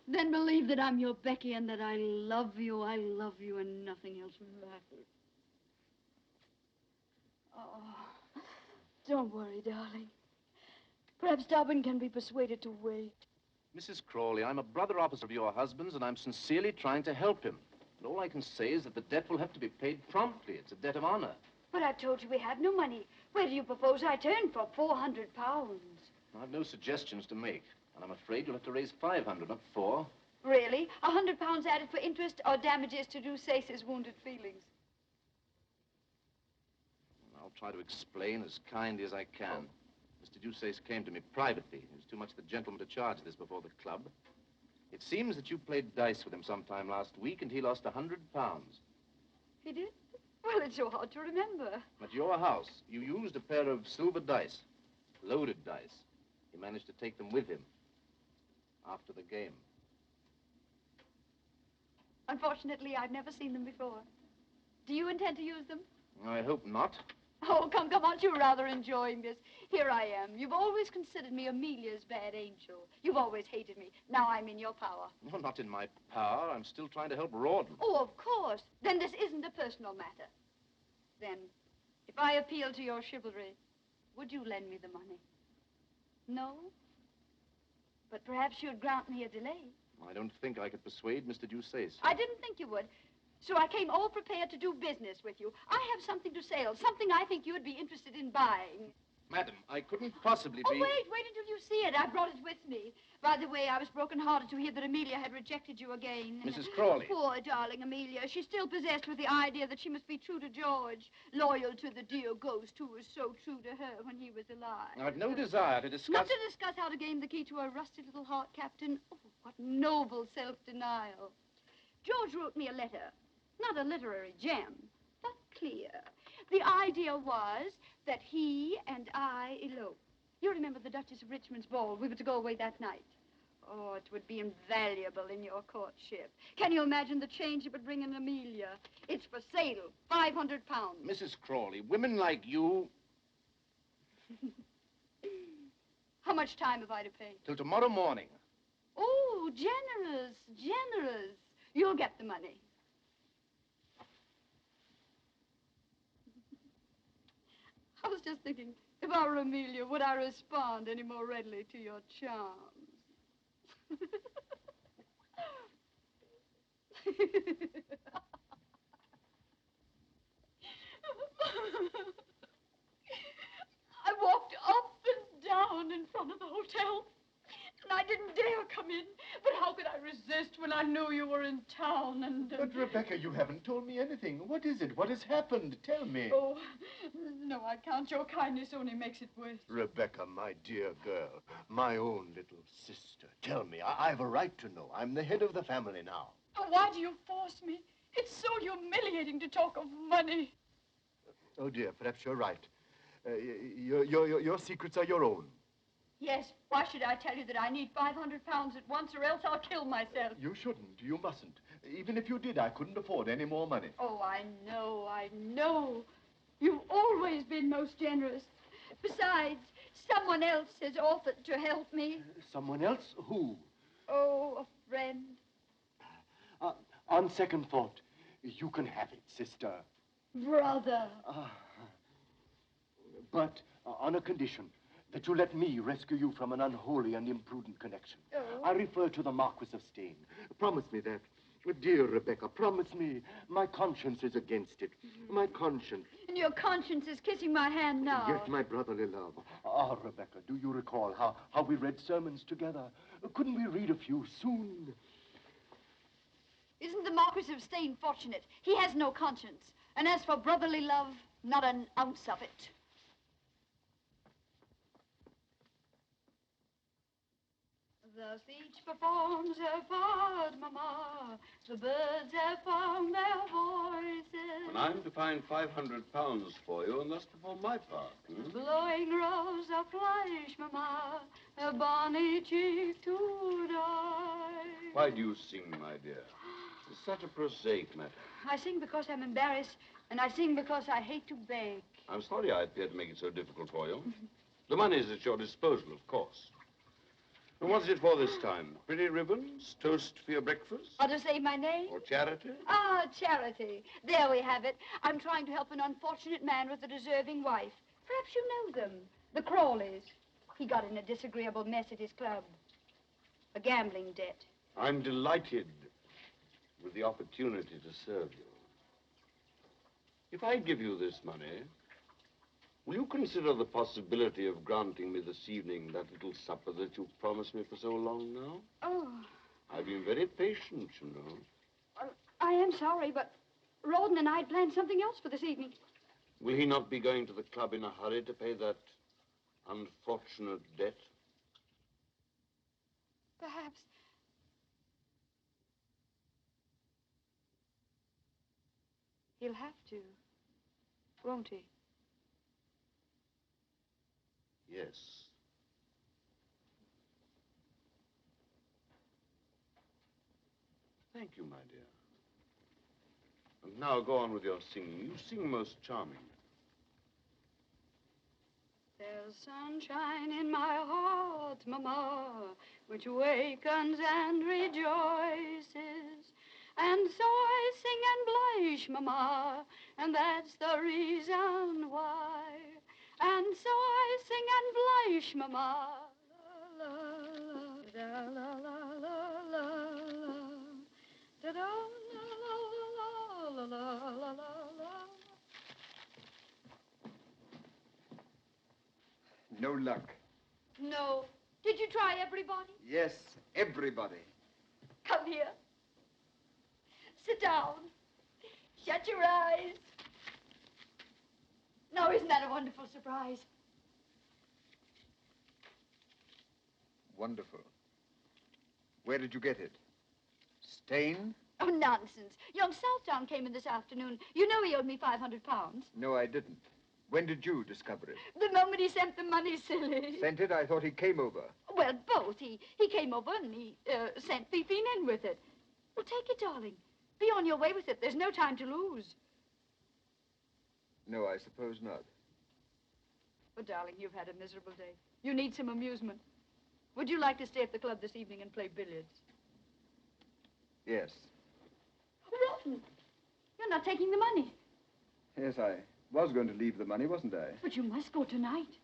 Speaker 2: then believe that I'm your Becky and that I love you and nothing else matters. Oh, don't worry, darling. Perhaps Dobbin can be persuaded to wait.
Speaker 7: Mrs. Crawley, I'm a brother officer of your husband's, and I'm sincerely trying to help him. But all I can say is that the debt will have to be paid promptly. It's a debt of honor.
Speaker 2: But I told you we had no money. Where do you propose I turn for 400 pounds?
Speaker 7: I've no suggestions to make, and I'm afraid you'll have to raise 500, not 4.
Speaker 2: Really? 100 pounds added for interest or damages to Deuceace's wounded feelings?
Speaker 7: I'll try to explain as kindly as I can. Mr. Deuceace came to me privately. He was too much the gentleman to charge this before the club. It seems that you played dice with him sometime last week, and he lost 100 pounds.
Speaker 2: He did? Well, it's so hard to remember.
Speaker 7: At your house, you used a pair of silver dice, loaded dice. He managed to take them with him after the game.
Speaker 2: Unfortunately, I've never seen them before. Do you intend to use them?
Speaker 7: I hope not.
Speaker 2: Oh, come, aren't you rather enjoying this? Here I am. You've always considered me Amelia's bad angel. You've always hated me. Now I'm in your power.
Speaker 7: No, not in my power. I'm still trying to help Rawdon.
Speaker 2: Oh, of course. Then this isn't a personal matter. Then, if I appeal to your chivalry, would you lend me the money? No? But perhaps you'd grant me a delay.
Speaker 7: I don't think I could persuade Mr. Deuceace.
Speaker 2: I didn't think you would. So I came all prepared to do business with you. I have something to sell, something I think you'd be interested in buying.
Speaker 7: Madam, I couldn't possibly be...
Speaker 2: Oh, wait until you see it. I brought it with me. By the way, I was broken-hearted to hear that Amelia had rejected you again.
Speaker 7: Mrs. Crawley.
Speaker 2: Poor darling Amelia. She's still possessed with the idea that she must be true to George, loyal to the dear ghost who was so true to her when he was alive.
Speaker 7: I've no desire to discuss...
Speaker 2: Not to discuss how to gain the key to her rusty little heart, Captain. Oh, what noble self-denial. George wrote me a letter. Not a literary gem, but clear. The idea was that he and I elope. You remember the Duchess of Richmond's ball? We were to go away that night. Oh, it would be invaluable in your courtship. Can you imagine the change it would bring in Amelia? It's for sale, 500 pounds.
Speaker 7: Mrs. Crawley, women like you...
Speaker 2: How much time have I to pay?
Speaker 7: Till tomorrow morning.
Speaker 2: Oh, generous, generous. You'll get the money. I was just thinking, if I were Amelia, would I respond any more readily to your charms? I walked up and down in front of the hotel, and I didn't dare come in. But how could I resist when I knew you were in town and...
Speaker 10: But, Rebecca, you haven't told me anything. What is it? What has happened? Tell me.
Speaker 2: Oh, no, I can't. Your kindness only makes it worse.
Speaker 16: Rebecca, my dear girl, my own little sister. Tell me, I've a right to know. I'm the head of the family now.
Speaker 2: Oh, why do you force me? It's so humiliating to talk of money.
Speaker 10: Oh, dear, perhaps you're right. Your secrets are your own.
Speaker 2: Yes, why should I tell you that I need 500 pounds at once or else I'll kill myself?
Speaker 10: You shouldn't. You mustn't. Even if you did, I couldn't afford any more money.
Speaker 2: Oh, I know. You've always been most generous. Besides, someone else has offered to help me.
Speaker 10: Someone else? Who?
Speaker 2: Oh, a friend.
Speaker 16: On second thought, you can have it, sister.
Speaker 2: Brother.
Speaker 16: But on a condition, that you let me rescue you from an unholy and imprudent connection.
Speaker 2: Oh.
Speaker 16: I refer to the Marquis of Steyne. Promise me that. Dear Rebecca, promise me. My conscience is against it. My conscience.
Speaker 2: And your conscience is kissing my hand now.
Speaker 16: Yes, my brotherly love. Ah, Rebecca, do you recall how we read sermons together? Couldn't we read a few soon?
Speaker 2: Isn't the Marquis of Steyne fortunate? He has no conscience. And as for brotherly love, not an ounce of it. Thus each performs her part, Mamma. The birds have found their voices.
Speaker 9: And I'm to find £500 for you and thus perform my part.
Speaker 2: Blowing rose of flesh, Mamma, a bonny cheek to die.
Speaker 9: Why do you sing, my dear? It's such a prosaic matter.
Speaker 2: I sing because I'm embarrassed, and I sing because I hate to beg.
Speaker 9: I'm sorry I appear to make it so difficult for you. The money is at your disposal, of course. And what's it for this time? Pretty ribbons? Toast for your breakfast?
Speaker 2: Or to say my name?
Speaker 9: Or charity?
Speaker 2: Ah, charity. There we have it. I'm trying to help an unfortunate man with a deserving wife. Perhaps you know them. The Crawleys. He got in a disagreeable mess at his club. A gambling debt.
Speaker 9: I'm delighted with the opportunity to serve you. If I give you this money, will you consider the possibility of granting me this evening that little supper that you've promised me for so long now?
Speaker 2: Oh.
Speaker 9: I've been very patient, you know.
Speaker 2: I am sorry, but Rouben and I had planned something else for this evening.
Speaker 9: Will he not be going to the club in a hurry to pay that unfortunate debt?
Speaker 2: Perhaps. He'll have to, won't he?
Speaker 9: Yes. Thank you, my dear. And now go on with your singing. You sing most charmingly.
Speaker 2: There's sunshine in my heart, Mamma, which wakens and rejoices. And so I sing and blush, Mamma, and that's the reason why. And so I sing and blush, Mamma. La, la, la, la, la, la, da, da, la, la, la, la, la.
Speaker 11: No luck.
Speaker 2: No. Did you try everybody?
Speaker 11: Yes, everybody.
Speaker 2: Come here. Sit down. Shut your eyes. Now, isn't that a wonderful surprise?
Speaker 11: Wonderful. Where did you get it? Steyne?
Speaker 2: Oh, nonsense. Young Southdown came in this afternoon. You know he owed me £500.
Speaker 11: No, I didn't. When did you discover it?
Speaker 2: The moment he sent the money, silly.
Speaker 11: Sent it? I thought he came over.
Speaker 2: Well, both. He came over and he sent Fifine in with it. Well, take it, darling. Be on your way with it. There's no time to lose.
Speaker 11: No, I suppose not.
Speaker 2: Well, darling, you've had a miserable day. You need some amusement. Would you like to stay at the club this evening and play billiards?
Speaker 11: Yes.
Speaker 2: Rotten. You're not taking the money.
Speaker 11: Yes, I was going to leave the money, wasn't I?
Speaker 2: But you must go tonight.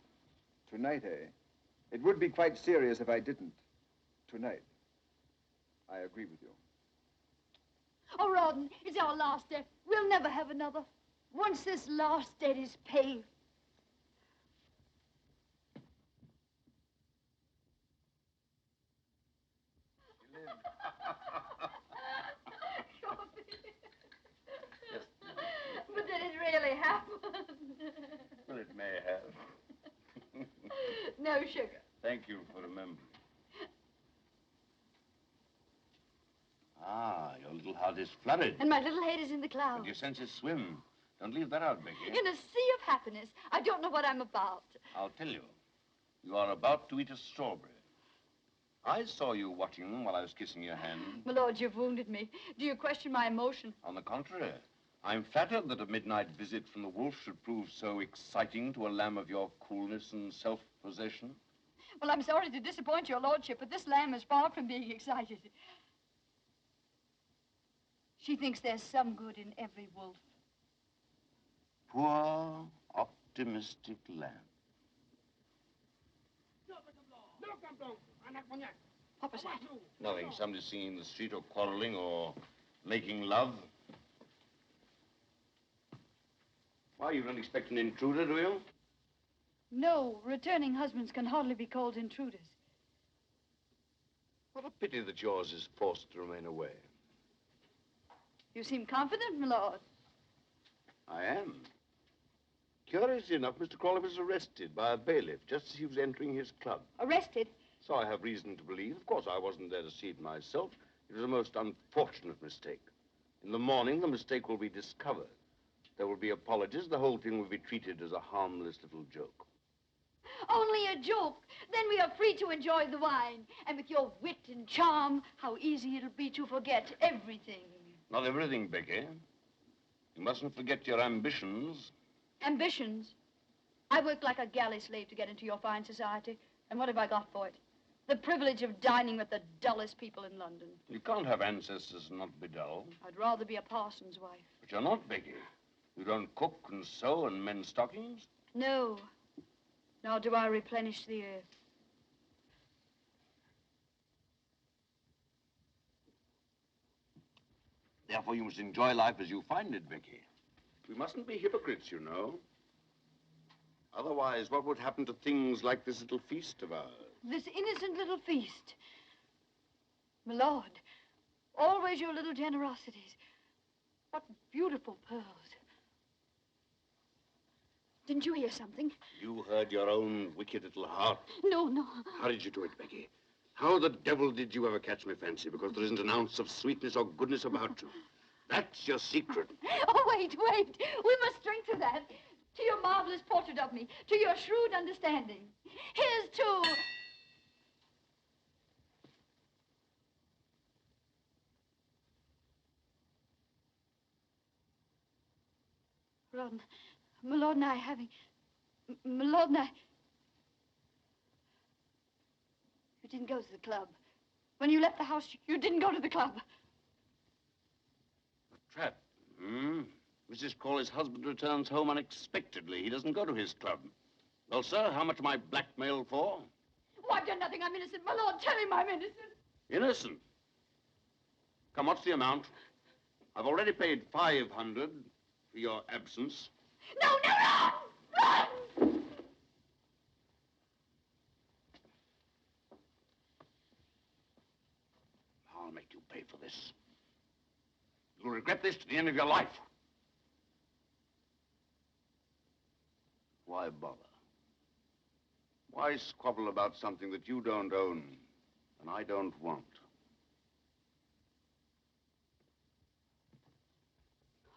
Speaker 11: Tonight, eh? It would be quite serious if I didn't. Tonight. I agree with you.
Speaker 2: Oh, Rawdon, it's our last debt. We'll never have another. Once this last debt is paid. But did it really happen?
Speaker 9: Well, it may have.
Speaker 2: No sugar.
Speaker 9: Thank you for remembering. Ah, your little heart is flooded.
Speaker 2: And my little head is in the clouds.
Speaker 9: And your senses swim. Don't leave that out, Becky.
Speaker 2: In a sea of happiness. I don't know what I'm about.
Speaker 9: I'll tell you. You are about to eat a strawberry. I saw you watching them while I was kissing your hand.
Speaker 2: My lord, you've wounded me. Do you question my emotion?
Speaker 9: On the contrary, I'm flattered that a midnight visit from the wolf should prove so exciting to a lamb of your coolness and self-possession.
Speaker 2: Well, I'm sorry to disappoint your lordship, but this lamb is far from being excited. She thinks there's some good in every wolf.
Speaker 9: Poor, optimistic lamb.
Speaker 2: What was that?
Speaker 9: Nothing. Somebody singing in the street or quarreling or making love. Why, you don't expect an intruder, do you?
Speaker 2: No, returning husbands can hardly be called intruders.
Speaker 9: What a pity that yours is forced to remain away.
Speaker 2: You seem confident, my lord.
Speaker 9: I am. Curiously enough, Mr. Crawley was arrested by a bailiff just as he was entering his club.
Speaker 2: Arrested?
Speaker 9: So I have reason to believe. Of course, I wasn't there to see it myself. It was a most unfortunate mistake. In the morning, the mistake will be discovered. There will be apologies. The whole thing will be treated as a harmless little joke.
Speaker 2: Only a joke. Then we are free to enjoy the wine. And with your wit and charm, how easy it'll be to forget everything.
Speaker 9: Not everything, Becky. You mustn't forget your ambitions.
Speaker 2: Ambitions? I worked like a galley slave to get into your fine society. And what have I got for it? The privilege of dining with the dullest people in London.
Speaker 9: You can't have ancestors and not be dull.
Speaker 2: I'd rather be a parson's wife.
Speaker 9: But you're not, Becky. You don't cook and sew and mend stockings.
Speaker 2: No. Nor do I replenish the earth.
Speaker 9: Therefore, you must enjoy life as you find it, Becky. We mustn't be hypocrites, you know. Otherwise, what would happen to things like this little feast of ours?
Speaker 2: This innocent little feast. My lord, always your little generosities. What beautiful pearls. Didn't you hear something?
Speaker 9: You heard your own wicked little heart.
Speaker 2: No, no.
Speaker 9: How did you do it, Becky? How the devil did you ever catch my fancy? Because there isn't an ounce of sweetness or goodness about you. That's your secret.
Speaker 2: Oh, wait, wait. We must drink to that. To your marvelous portrait of me. To your shrewd understanding. Here's to... Ron, my lord and I having... My lord and I... You didn't go to the club. When you left the house, you didn't go to the club.
Speaker 9: A trap, hmm? Mrs. Crawley's husband returns home unexpectedly. He doesn't go to his club. Well, sir, how much am I blackmailed for?
Speaker 2: Oh, I've done nothing. I'm innocent. My lord, tell him I'm innocent.
Speaker 9: Innocent? Come, what's the amount? I've already paid 500 for your absence.
Speaker 2: No, no, Ron! Run!
Speaker 9: I'll make you pay for this. You'll regret this to the end of your life. Why bother? Why squabble about something that you don't own and I don't want?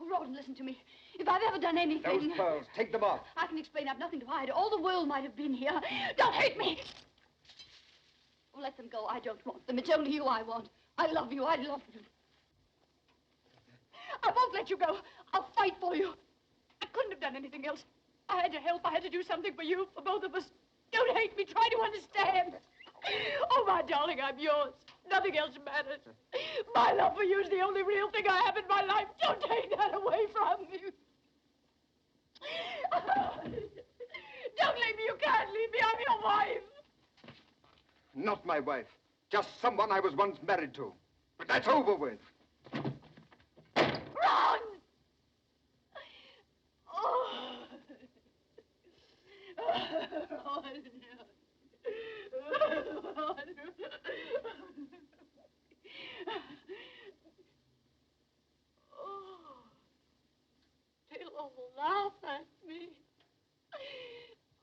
Speaker 2: Oh, Ron, listen to me. If I've ever done anything...
Speaker 11: Those pearls, take them off.
Speaker 2: I can explain. I've nothing to hide. All the world might have been here. Don't hate me! Oh, let them go. I don't want them. It's only you I want. I love you. I love you. I won't let you go. I'll fight for you. I couldn't have done anything else. I had to help. I had to do something for you, for both of us. Don't hate me. Try to understand. Oh, my darling, I'm yours. Nothing else matters. My love for you is the only real thing I have in my life. Don't take that away from me. Don't leave me. You can't leave me. I'm your wife.
Speaker 11: Not my wife. Just someone I was once married to. But that's over with.
Speaker 2: Ron! Oh. Oh, no. Oh, they'll all laugh at me.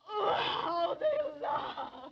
Speaker 2: Oh, how they laugh.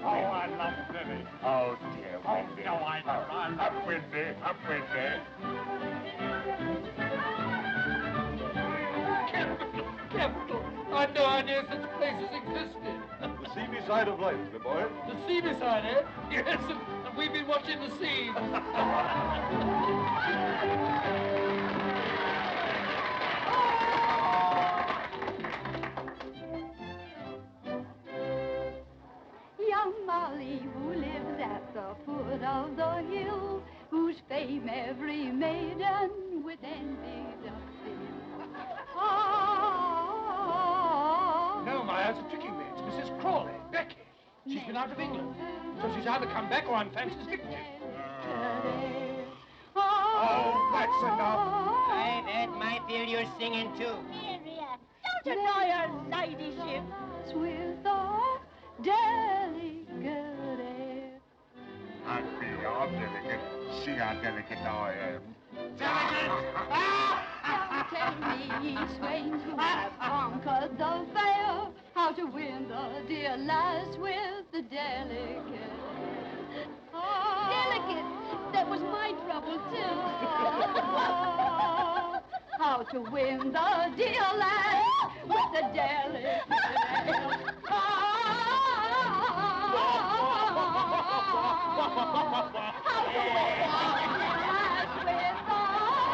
Speaker 8: Oh, I love Lily.
Speaker 9: Oh, dear, Wendy.
Speaker 8: No, I love her. Up, Wendy. Up, Wendy.
Speaker 5: Capital. I had no idea such places existed.
Speaker 9: The seamy side of life, my boy.
Speaker 5: The seamy side, eh? Yes, and we've been watching the seas.
Speaker 2: Young Molly, who lives at the foot of the hill, whose fame every maiden with envy doth fill. Ah,
Speaker 5: No, my eyes are tricking me. It's Mrs. Crawley, Becky. She's been out of England. So she's either come back or I'm Fancy's victim.
Speaker 8: Oh, that's enough.
Speaker 19: Aye, that might feel you're singing too.
Speaker 12: Area, don't annoy her ladyship.
Speaker 2: with the delicate air.
Speaker 8: I'd be all delicate. See how delicate I am.
Speaker 2: Tell me, ye swains who have conquered the fair, how to win the dear lass with the delicate. Delicate? That was my trouble, too. How to win the dear lass with the delicate. How to win the dear lass with the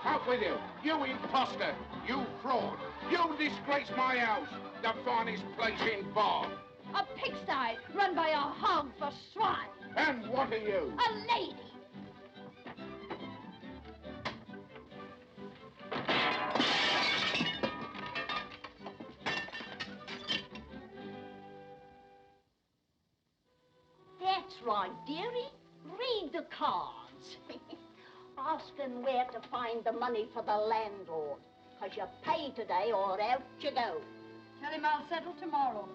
Speaker 8: Out with you. You imposter. You fraud. You disgrace my house. The finest place in Bath.
Speaker 2: a pigsty run by a hog for swine.
Speaker 8: And what are you?
Speaker 2: A lady.
Speaker 12: That's right, dearie. Read the cards. Ask them where to find the money for the landlord. Because you pay today or out you go.
Speaker 2: Tell him I'll settle tomorrow.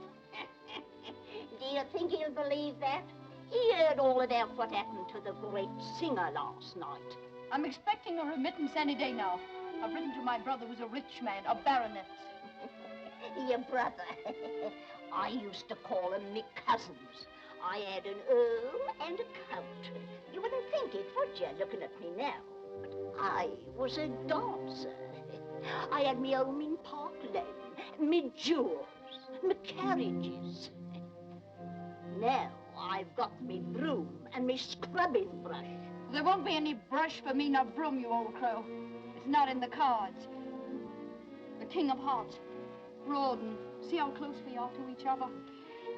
Speaker 12: Do you think he'll believe that? He heard all about what happened to the great singer last night.
Speaker 2: I'm expecting a remittance any day now. I've written to my brother who's a rich man, a baronet.
Speaker 12: Your brother. I used to call him me cousins. I had an earl and a count. You wouldn't think it, would you, looking at me now? But I was a dancer. I had me home in Park Lane, me jewels, me carriages. Now I've got me broom and me scrubbing brush.
Speaker 2: There won't be any brush for me nor broom, you old crow. It's not in the cards. The King of Hearts, Rouben. See how close we are to each other?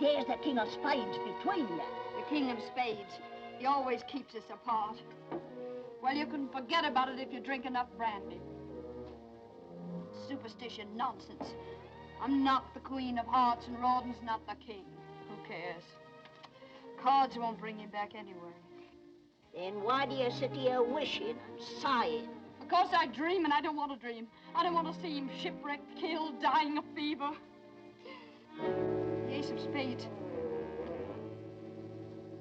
Speaker 12: There's the King of Spades between them.
Speaker 2: The King of Spades. He always keeps us apart. Well, you can forget about it if you drink enough brandy. Superstition nonsense. I'm not the Queen of Hearts and Rouben's not the King. Who cares? Cards won't bring him back anyway.
Speaker 12: Then why do you sit here wishing and sighing?
Speaker 2: Because I dream and I don't want to dream. I don't want to see him shipwrecked, killed, dying of fever. The Ace of Spades.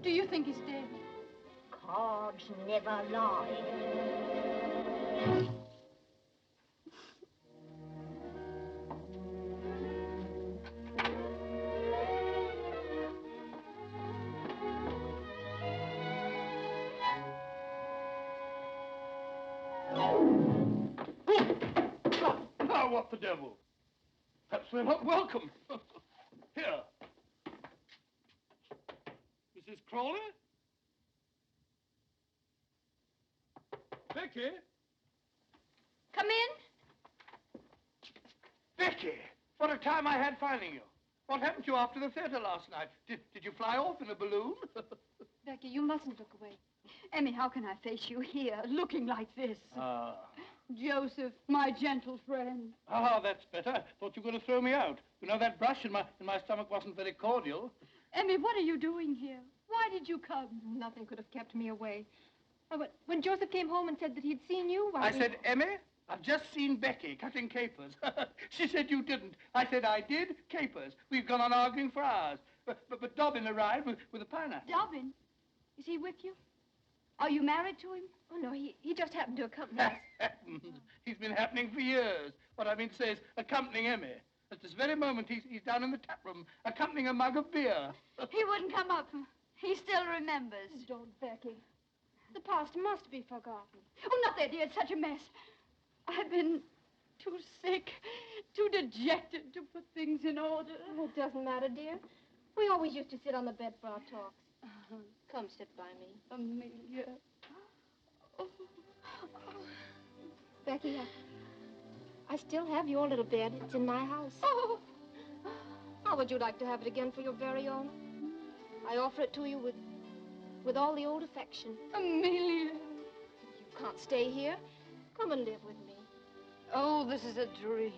Speaker 2: Do you think he's dead?
Speaker 12: Cards never lie.
Speaker 5: Now, what the devil? Perhaps we're not welcome. Here. Mrs. Crawley? Becky?
Speaker 2: Come in.
Speaker 5: Becky! What a time I had finding you. What happened to you after the theater last night? Did you fly off in a balloon?
Speaker 3: Becky, you mustn't look away.
Speaker 2: Emmy, how can I face you here, looking like this? Joseph, my gentle friend.
Speaker 5: Ah, that's better. Thought you were going to throw me out. You know, that brush in my stomach wasn't very cordial.
Speaker 2: Emmy, what are you doing here? Why did you come?
Speaker 3: Nothing could have kept me away. Oh, but when Joseph came home and said that he'd seen you,
Speaker 5: I said, Emmy, I've just seen Becky cutting capers. She said you didn't. I said I did. Capers. We've gone on arguing for hours. But Dobbin arrived with a pineapple.
Speaker 2: Dobbin? Is he with you? Are you married to him?
Speaker 3: Oh, no, he just happened to accompany us.
Speaker 5: He's been happening for years. What I mean to say is accompanying Emmy. At this very moment, he's down in the tap room, accompanying a mug of beer.
Speaker 2: He wouldn't come up. He still remembers.
Speaker 3: Don't, Becky. The past must be forgotten.
Speaker 2: Oh, not that, dear. It's such a mess. I've been too sick, too dejected to put things in order.
Speaker 3: Oh, it doesn't matter, dear. We always used to sit on the bed for our talks. Come sit by me.
Speaker 2: Amelia. Oh.
Speaker 3: Becky, I still have your little bed. It's in my house.
Speaker 2: Oh.
Speaker 3: How would you like to have it again for your very own? I offer it to you with all the old affection.
Speaker 2: Amelia.
Speaker 3: You can't stay here. Come and live with me.
Speaker 2: Oh, this is a dream.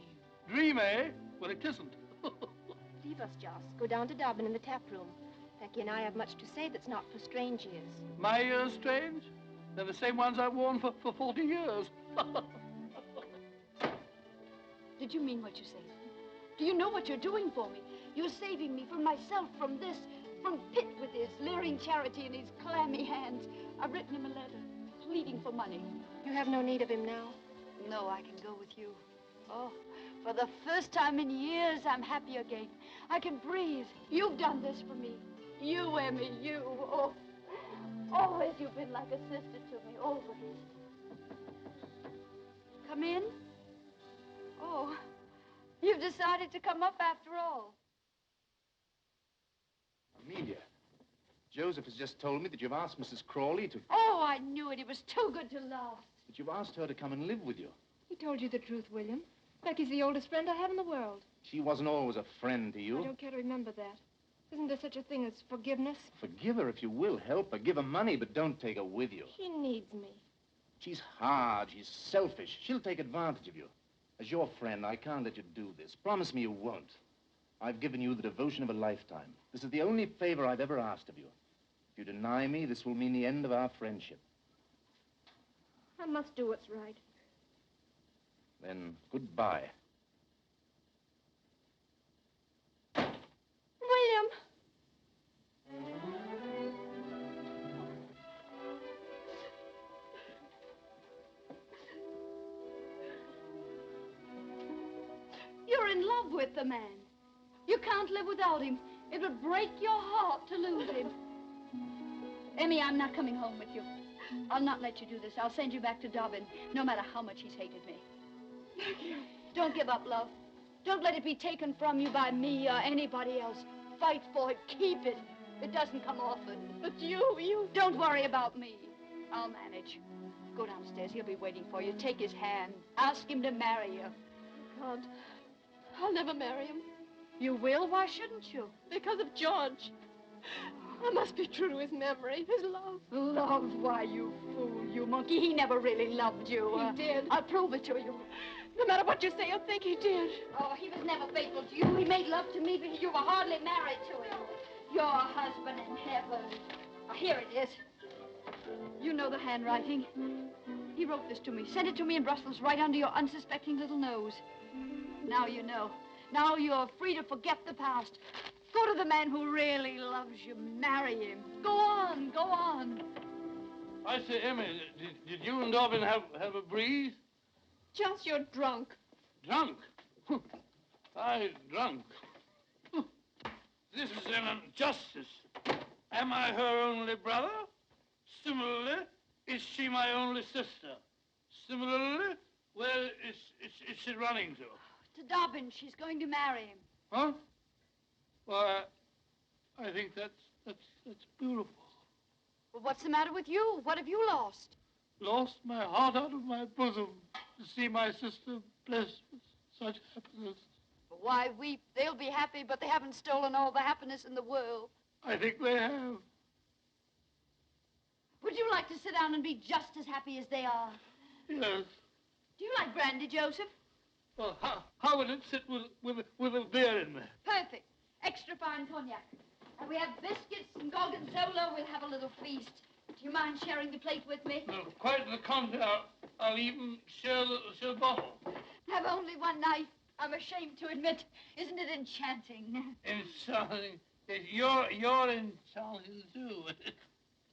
Speaker 5: Dream, eh? Well, it isn't.
Speaker 3: Leave us, Joss. Go down to Dobbin in the tap room. Becky and I have much to say that's not for strange ears.
Speaker 5: My ears strange? They're the same ones I've worn for 40 years.
Speaker 2: Did you mean what you said? Do you know what you're doing for me? You're saving me from myself, from this, from Pitt with his leering charity in his clammy hands. I've written him a letter, pleading for money.
Speaker 3: You have no need of him now.
Speaker 2: No, I can go with you. Oh, for the first time in years, I'm happy again. I can breathe. You've done this for me. You, Emmy, you. Oh, always you've been like a sister to me, always. Come in? Oh, you've decided to come up after all.
Speaker 7: Amelia, Joseph has just told me that you've asked Mrs. Crawley to...
Speaker 2: Oh, I knew it. It was too good to last.
Speaker 7: that you've asked her to come and live with you.
Speaker 3: He told you the truth, William. Becky's the oldest friend I have in the world.
Speaker 7: She wasn't always a friend to you.
Speaker 3: I don't care to remember that. Isn't there such a thing as forgiveness?
Speaker 7: Forgive her if you will. Help her. Give her money, but don't take her with you.
Speaker 3: She needs me.
Speaker 7: She's hard. She's selfish. She'll take advantage of you. As your friend, I can't let you do this. Promise me you won't. I've given you the devotion of a lifetime. This is the only favor I've ever asked of you. If you deny me, this will mean the end of our friendship.
Speaker 3: I must do what's right.
Speaker 7: Then, goodbye.
Speaker 3: William!
Speaker 2: You're in love with the man. You can't live without him. It would break your heart to lose him. Emmy, I'm not coming home with you. I'll not let you do this. I'll send you back to Dobbin, no matter how much he's hated me. Don't give up, love. Don't let it be taken from you by me or anybody else. Fight for it. Keep it. It doesn't come often. But you... Don't worry about me. I'll manage. Go downstairs. He'll be waiting for you. Take his hand. Ask him to marry you.
Speaker 3: I can't. I'll never marry him.
Speaker 2: You will? Why shouldn't you?
Speaker 3: Because of George. I must be true to his memory, his love.
Speaker 2: Love? Why, you fool, you monkey. He never really loved you.
Speaker 3: He did.
Speaker 2: I'll prove it to you.
Speaker 3: No matter what you say, you'll think he did.
Speaker 2: Oh, he was never faithful to you. He made love to me, but you were hardly married to him. Your husband in heaven. Oh, here it is. You know the handwriting. He wrote this to me, sent it to me in Brussels, right under your unsuspecting little nose. Now you know. Now you're free to forget the past. Go to the man who really loves you. Marry him. Go on, go on.
Speaker 5: I say, Emmy, did you and Dobbin have a breeze?
Speaker 3: Just you're drunk.
Speaker 5: Drunk? I drunk. This is an injustice. Am I her only brother? Similarly, is she my only sister? Similarly, where is she running to?
Speaker 2: To Dobbin. She's going to marry him.
Speaker 5: Huh? Well, I think that's beautiful.
Speaker 2: Well, what's the matter with you? What have you lost?
Speaker 5: Lost my heart out of my bosom to see my sister blessed with such happiness.
Speaker 2: Why weep? They'll be happy, but they haven't stolen all the happiness in the world.
Speaker 5: I think they have.
Speaker 2: Would you like to sit down and be just as happy as they are?
Speaker 5: Yes.
Speaker 2: Do you like brandy, Joseph?
Speaker 5: Well, how would it sit with a beer in there?
Speaker 2: Perfect. Extra fine cognac. And we have biscuits and gorgonzola. We'll have a little feast. Do you mind sharing the plate with me?
Speaker 5: No, quite the contrary. I'll even share the bottle.
Speaker 2: Have only one knife. I'm ashamed to admit. Isn't it enchanting?
Speaker 5: Enchanting. You're enchanting, too.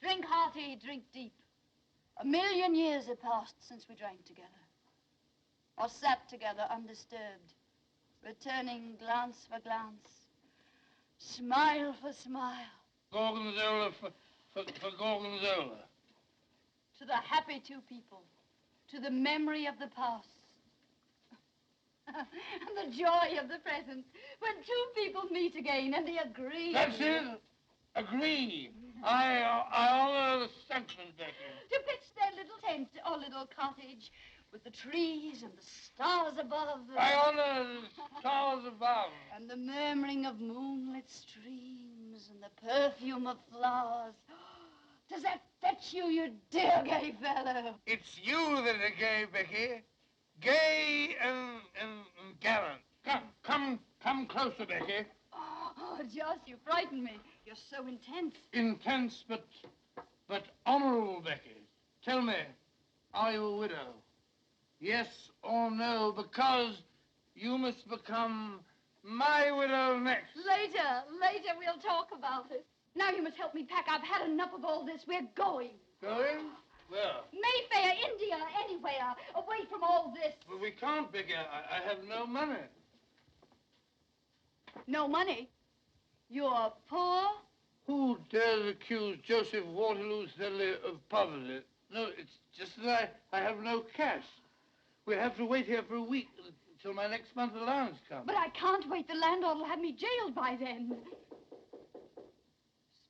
Speaker 2: Drink hearty, drink deep. 1,000,000 years have passed since we drank together. Or sat together undisturbed, returning glance for glance, smile for smile.
Speaker 5: Gorgonzola for gorgonzola.
Speaker 2: To the happy two people, to the memory of the past, and the joy of the present, when two people meet again and they agree.
Speaker 5: That's it. Agree. I honor the sentiment, Becky.
Speaker 2: To pitch their little tent or little cottage with the trees and the stars above.
Speaker 5: I honor the stars above.
Speaker 2: And the murmuring of moonlit streams and the perfume of flowers. Does that fetch you, you dear gay fellow?
Speaker 5: It's you that are gay, Becky. Gay and gallant. Come closer, Becky.
Speaker 2: Oh, Joss, you frighten me. You're so intense.
Speaker 5: Intense, but honorable, Becky. Tell me, are you a widow? Yes or no, because you must become my widow next.
Speaker 2: Later we'll talk about it. Now you must help me pack. I've had enough of all this. We're going.
Speaker 5: Going? Where?
Speaker 2: Mayfair, India, anywhere. Away from all this.
Speaker 5: Well, we can't, Becky. I have no money.
Speaker 2: No money? You're poor?
Speaker 5: Who dares accuse Joseph Waterloo Sedley of poverty? No, it's just that I have no cash. We'll have to wait here for a week until my next month's allowance comes.
Speaker 2: But I can't wait. The landlord will have me jailed by then.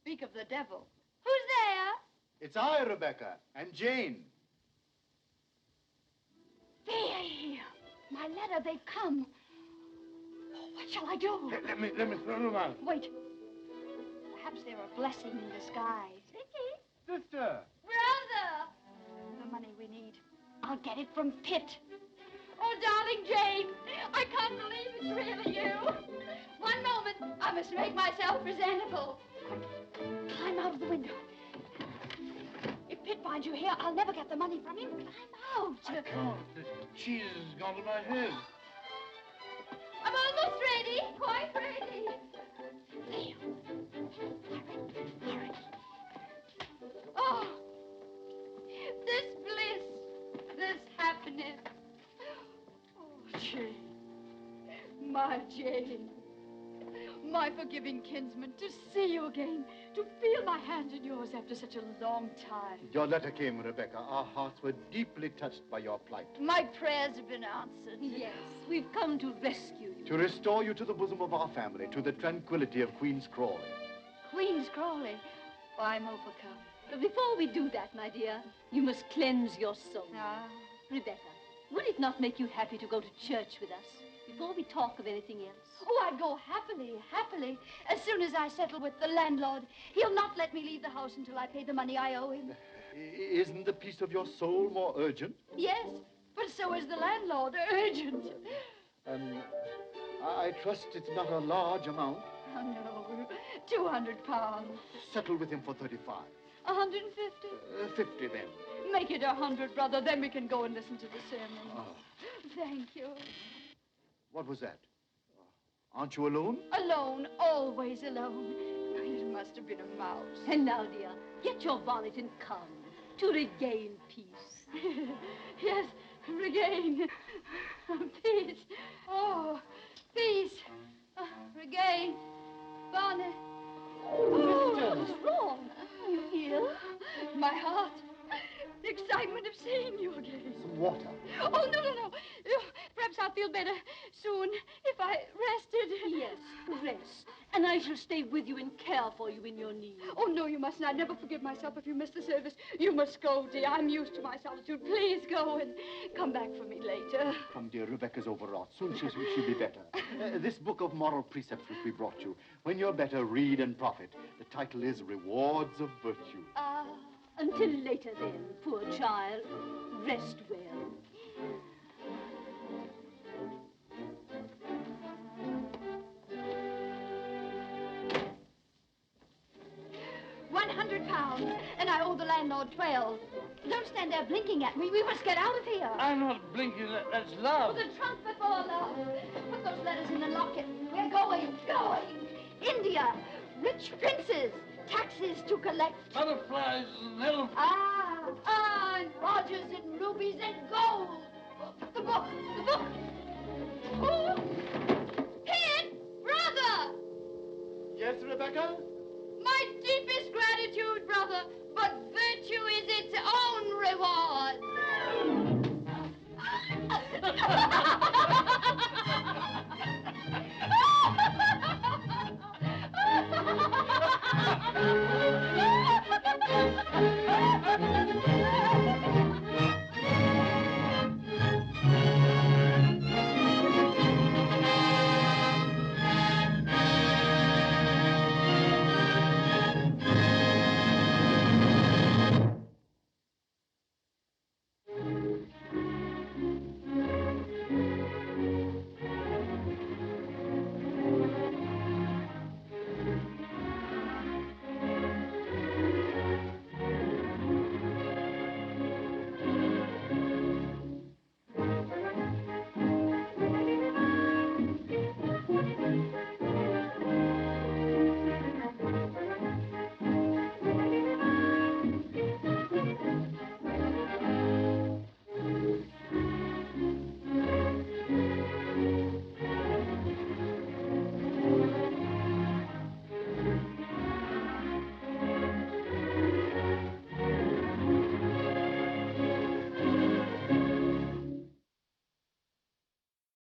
Speaker 2: Speak of the devil. Who's there?
Speaker 10: It's I, Rebecca, and Jane.
Speaker 2: They, my letter, they've come. Oh, what shall I do?
Speaker 5: Let me throw them out.
Speaker 2: Wait. Perhaps they're a blessing in disguise.
Speaker 10: Sister.
Speaker 2: Brother! The money we need. I'll get it from Pitt. Oh, darling Jane, I can't believe it's really you. One moment, I must make myself presentable. Quick, climb out of the window. If Pitt finds you here, I'll never get the money from him. Climb out.
Speaker 5: I can't. The cheese has gone to my head.
Speaker 2: I'm almost ready, quite ready. There. Hurry. Oh, this bliss, this happiness. Oh, Jane, my Jane, my forgiving kinsman, to see you again, to feel my hand in yours after such a long time.
Speaker 10: Your letter came, Rebecca. Our hearts were deeply touched by your plight.
Speaker 2: My prayers have been answered.
Speaker 14: Yes, we've come to rescue you.
Speaker 10: To restore you to the bosom of our family, to the tranquility of Queen's Crawley.
Speaker 2: Queen's Crawley? Oh, I'm overcome.
Speaker 14: But before we do that, my dear, you must cleanse your soul.
Speaker 2: Ah.
Speaker 14: Rebecca, would it not make you happy to go to church with us before we talk of anything else?
Speaker 2: Oh, I'd go happily. As soon as I settle with the landlord, he'll not let me leave the house until I pay the money I owe him.
Speaker 10: Isn't the peace of your soul more urgent?
Speaker 2: Yes, but so is the landlord. Urgent.
Speaker 10: I trust it's not a large amount.
Speaker 2: Oh, no. 200 pounds.
Speaker 10: Settle with him for 35.
Speaker 2: 150?
Speaker 10: 50 then.
Speaker 2: Make it 100, brother. Then we can go and listen to the sermon.
Speaker 10: Oh.
Speaker 2: Thank you.
Speaker 10: What was that? Aren't you alone?
Speaker 2: Alone, always alone. It must have been a mouse.
Speaker 14: And now, dear, get your bonnet and come to regain peace.
Speaker 2: Yes, regain. Peace. Oh, peace. Regain. Bonnet.
Speaker 14: Oh, what's wrong? Are you ill?
Speaker 2: My heart. The excitement of seeing you again.
Speaker 10: Some water.
Speaker 2: Oh, no. Perhaps I'll feel better soon if I rested.
Speaker 14: Yes, rest. And I shall stay with you and care for you in your need.
Speaker 2: Oh, no, you mustn't. I'd never forgive myself if you missed the service. You must go, dear. I'm used to my solitude. Please go and come back for me later.
Speaker 10: Come, dear, Rebecca's overwrought. Soon she'll be better. This book of moral precepts which we brought you. When you're better, read and profit. The title is Rewards of Virtue.
Speaker 14: Until later then, poor child. Rest well.
Speaker 2: £20, and I owe the landlord 12. Don't stand there blinking at me. We must get out of here.
Speaker 5: I'm not blinking. That's love.
Speaker 2: The trunk before love. Put those letters in the locket. We're going. India. Rich princes. Taxes to collect.
Speaker 5: Butterflies and elephants.
Speaker 2: And Rogers and rubies and gold. The book. Oh. Kid! Brother!
Speaker 10: Yes, Rebecca?
Speaker 2: My deepest gratitude, brother, but virtue is its own reward.